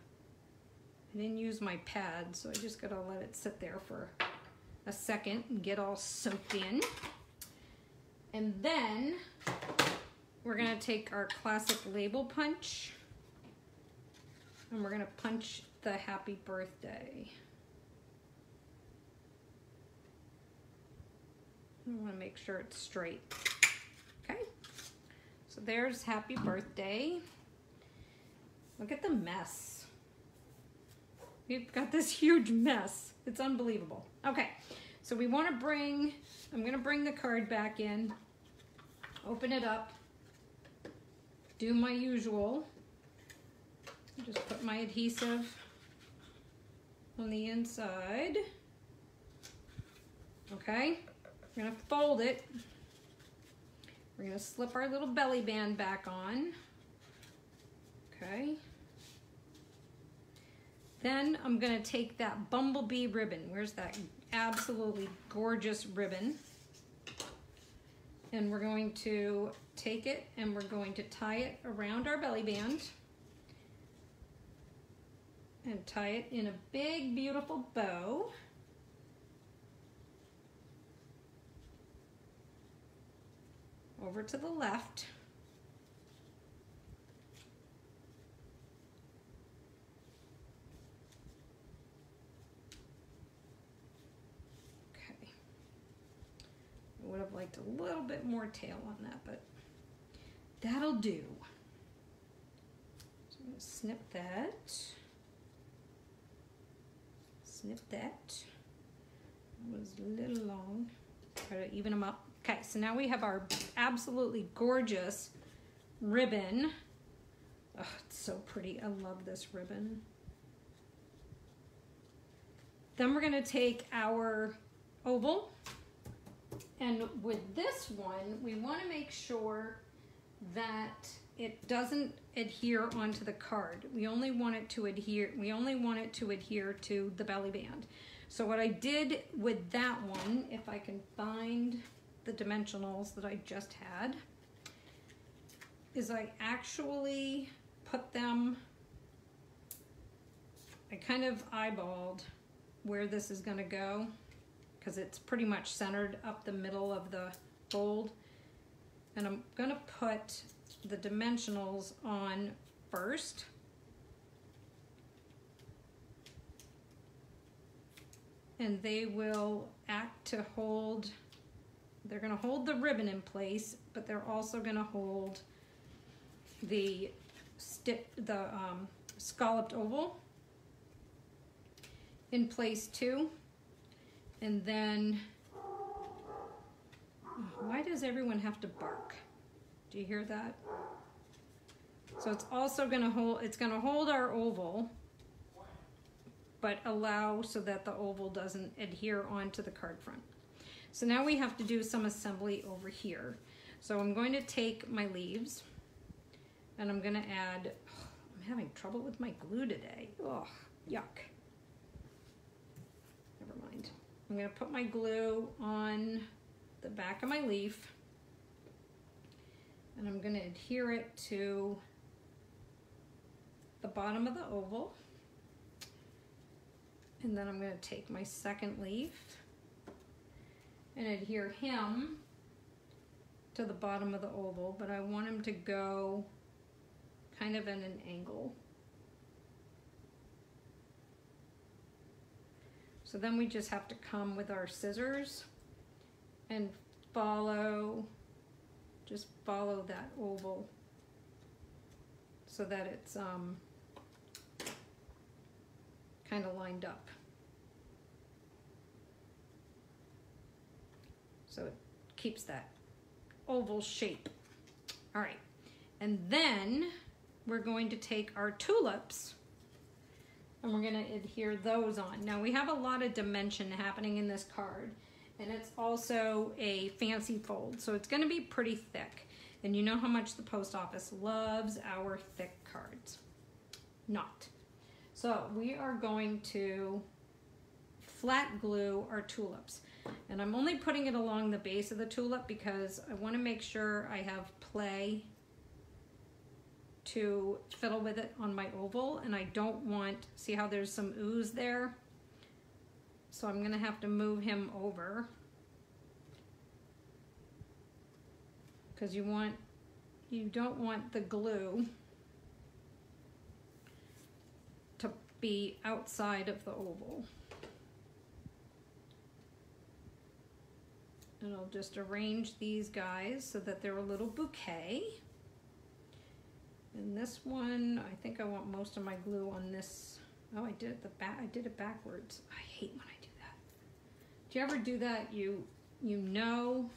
I didn't use my pad, so I just gotta let it sit there for a second and get all soaked in. And then we're gonna take our classic label punch and we're gonna punch the happy birthday. I wanna make sure it's straight. Okay, so there's happy birthday. Look at the mess. We've got this huge mess. It's unbelievable. Okay, so we want to bring, I'm going to bring the card back in, open it up, do my usual, just put my adhesive on the inside. Okay, we're going to fold it. We're going to slip our little belly band back on. Okay. Then I'm going to take that Bumblebee ribbon. Where's that absolutely gorgeous ribbon? And we're going to take it and we're going to tie it around our belly band. And tie it in a big, beautiful bow. Over to the left. Would have liked a little bit more tail on that, but that'll do. So I'm going to snip that. Snip that. That was a little long. Try to even them up. Okay, so now we have our absolutely gorgeous ribbon. Oh, it's so pretty. I love this ribbon. Then we're going to take our oval. And with this one, we want to make sure that it doesn't adhere onto the card. We only want it to adhere to the belly band. So what I did with that one, if I can find the dimensionals that I just had, is I actually put them, I kind of eyeballed where this is going to go, because it's pretty much centered up the middle of the fold. And I'm gonna put the dimensionals on first. And they will act to hold, they're gonna hold the ribbon in place, but they're also gonna hold the scalloped oval in place too. And then, why does everyone have to bark? Do you hear that? So it's also gonna hold our oval, but allow so that the oval doesn't adhere onto the card front. So now we have to do some assembly over here. So I'm going to take my leaves and I'm gonna add, I'm having trouble with my glue today. Oh, yuck. Never mind. I'm going to put my glue on the back of my leaf and I'm going to adhere it to the bottom of the oval. And then I'm going to take my second leaf and adhere him to the bottom of the oval, but I want him to go kind of in an angle. So then we just have to come with our scissors and just follow that oval so that it's kind of lined up. So it keeps that oval shape. All right, and then we're going to take our tulips and we're gonna adhere those on. Now we have a lot of dimension happening in this card, and it's also a fancy fold, so it's gonna be pretty thick. And you know how much the post office loves our thick cards. Not. So we are going to flat glue our tulips. And I'm only putting it along the base of the tulip because I want to make sure I have play to fiddle with it on my oval, and I don't want, see how there's some ooze there? So I'm gonna have to move him over because you don't want the glue to be outside of the oval. And I'll just arrange these guys so that they're a little bouquet. And this one, I think I want most of my glue on this. Oh, I did it backwards. I hate when I do that. Do you ever do that? You know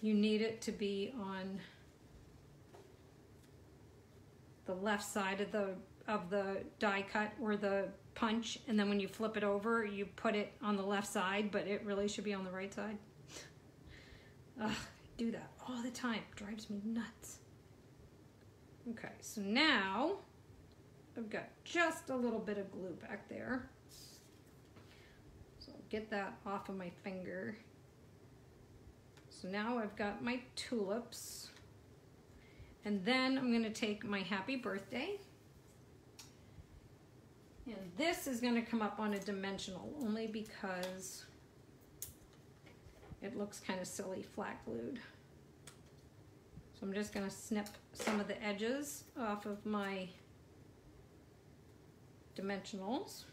you need it to be on the left side of the die cut or the punch, and then when you flip it over, you put it on the left side, but it really should be on the right side. Ugh, I do that all the time. It drives me nuts. Okay, so now I've got just a little bit of glue back there. So I'll get that off of my finger. So now I've got my tulips. And then I'm gonna take my happy birthday. And this is gonna come up on a dimensional only because it looks kind of silly flat glued. So I'm just gonna snip some of the edges off of my dimensionals.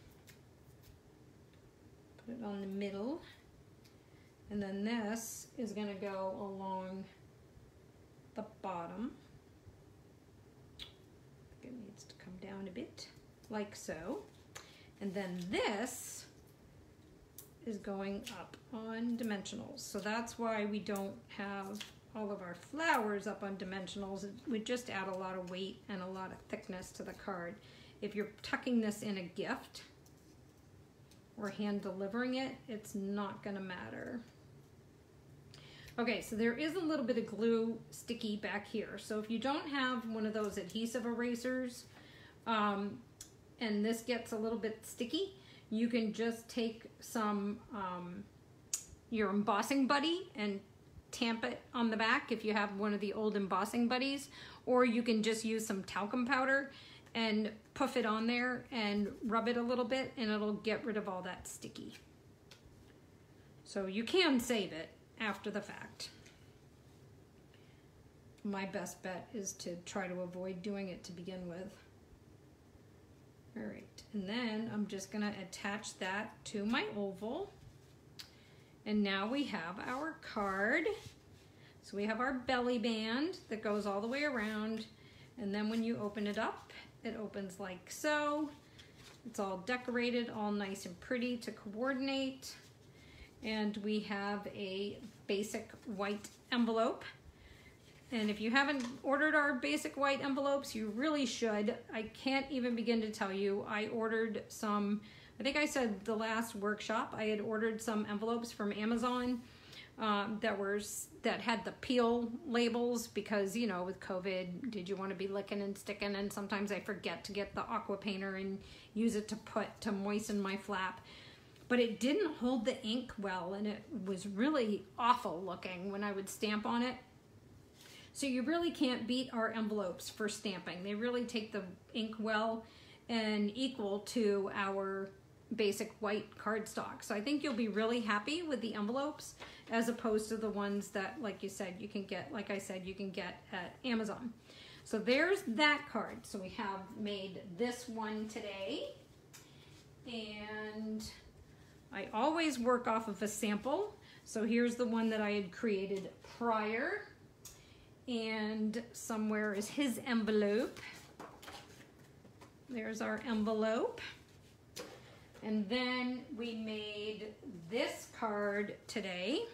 Put it on the middle. And then this is gonna go along the bottom. It needs to come down a bit, like so. And then this is going up on dimensionals. So that's why we don't have all of our flowers up on dimensionals. It would just add a lot of weight and a lot of thickness to the card. If you're tucking this in a gift or hand delivering it, it's not gonna matter. Okay, so there is a little bit of glue sticky back here. So if you don't have one of those adhesive erasers, and this gets a little bit sticky, you can just take some, your embossing buddy and tamp it on the back if you have one of the old embossing buddies, or you can just use some talcum powder and puff it on there and rub it a little bit, and it'll get rid of all that sticky. So you can save it after the fact. My best bet is to try to avoid doing it to begin with. All right, and then I'm just gonna attach that to my oval. And now we have our card. So we have our belly band that goes all the way around. And then when you open it up, it opens like so. It's all decorated, all nice and pretty to coordinate. And we have a basic white envelope. And if you haven't ordered our basic white envelopes, you really should. I can't even begin to tell you. I ordered some, I think I said the last workshop, I had ordered some envelopes from Amazon that had the peel labels because, you know, with COVID, did you want to be licking and sticking? And sometimes I forget to get the aqua painter and use it to moisten my flap. But it didn't hold the ink well, and it was really awful looking when I would stamp on it. So you really can't beat our envelopes for stamping. They really take the ink well and equal to our basic white cardstock. So I think you'll be really happy with the envelopes as opposed to the ones that, like you said, you can get, like I said, you can get at Amazon. So there's that card. So we have made this one today. And I always work off of a sample. So here's the one that I had created prior. And somewhere is his envelope. There's our envelope. And then we made this card today.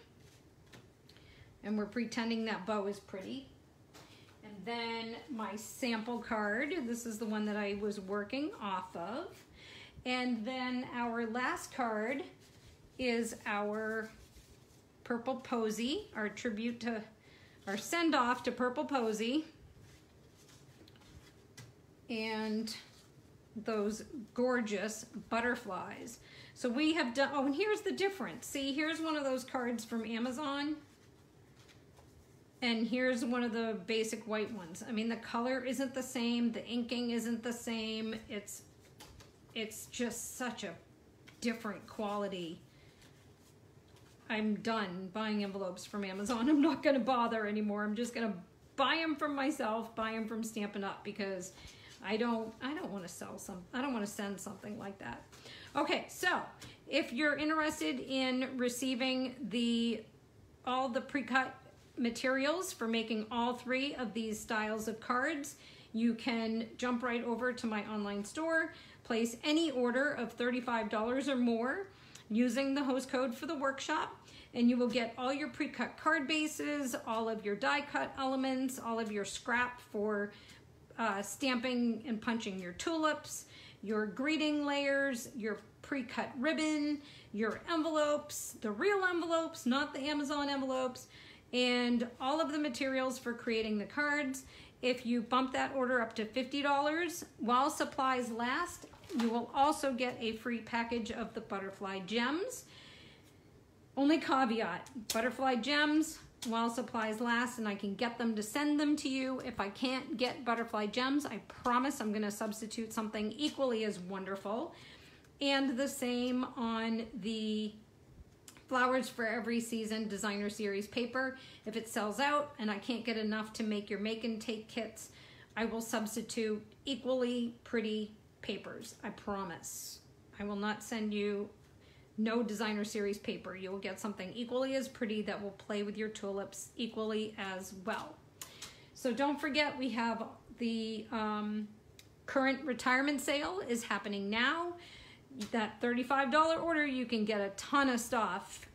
And we're pretending that bow is pretty. And then my sample card. This is the one that I was working off of. And then our last card is our Purple Posy, our tribute to, our send off to Purple Posy. And those gorgeous butterflies. So we have done, oh, and here's the difference. See, here's one of those cards from Amazon. And here's one of the basic white ones. I mean, the color isn't the same. The inking isn't the same. It's just such a different quality. I'm done buying envelopes from Amazon. I'm not going to bother anymore. I'm just going to buy them from myself, buy them from Stampin' Up, because I don't want to sell some. I don't want to send something like that. Okay, so if you're interested in receiving all the pre-cut materials for making all 3 of these styles of cards, you can jump right over to my online store, place any order of $35 or more using the host code for the workshop, and you will get all your pre-cut card bases, all of your die cut elements, all of your scrap for stamping and punching your tulips, your greeting layers, your pre-cut ribbon, your envelopes, the real envelopes, not the Amazon envelopes, and all of the materials for creating the cards. If you bump that order up to $50 while supplies last, you will also get a free package of the butterfly gems. Only caveat, butterfly gems while supplies last, and I can get them to send them to you. If I can't get butterfly gems, I promise I'm going to substitute something equally as wonderful. And the same on the Flowers for Every Season Designer Series paper. If it sells out and I can't get enough to make your make and take kits, I will substitute equally pretty papers. I promise. I will not send you no Designer Series paper. You will get something equally as pretty that will play with your tulips equally as well. So don't forget, we have the current retirement sale is happening now. That $35 order, you can get a ton of stuff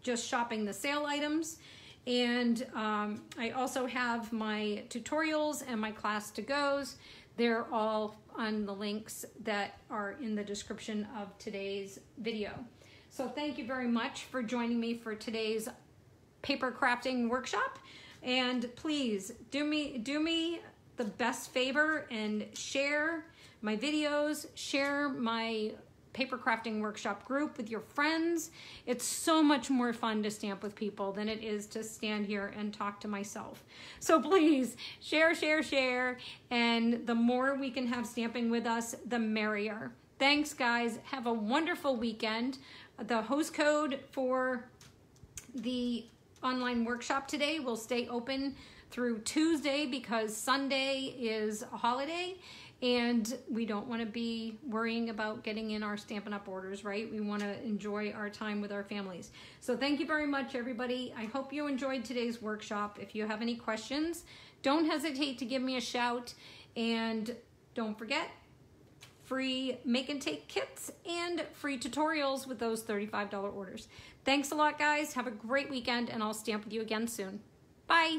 just shopping the sale items. And I also have my tutorials and my class to goes. They're all on the links that are in the description of today's video. So thank you very much for joining me for today's paper crafting workshop. And please do me the best favor and share my videos, share my paper crafting workshop group with your friends. It's so much more fun to stamp with people than it is to stand here and talk to myself. So please share, share, share. And the more we can have stamping with us, the merrier. Thanks, guys. Have a wonderful weekend. The host code for the online workshop today will stay open through Tuesday because Sunday is a holiday. And we don't want to be worrying about getting in our Stampin' Up! Orders, right? We want to enjoy our time with our families. So thank you very much, everybody. I hope you enjoyed today's workshop. If you have any questions, don't hesitate to give me a shout. And don't forget, free make and take kits and free tutorials with those $35 orders. Thanks a lot, guys. Have a great weekend, and I'll stamp with you again soon. Bye.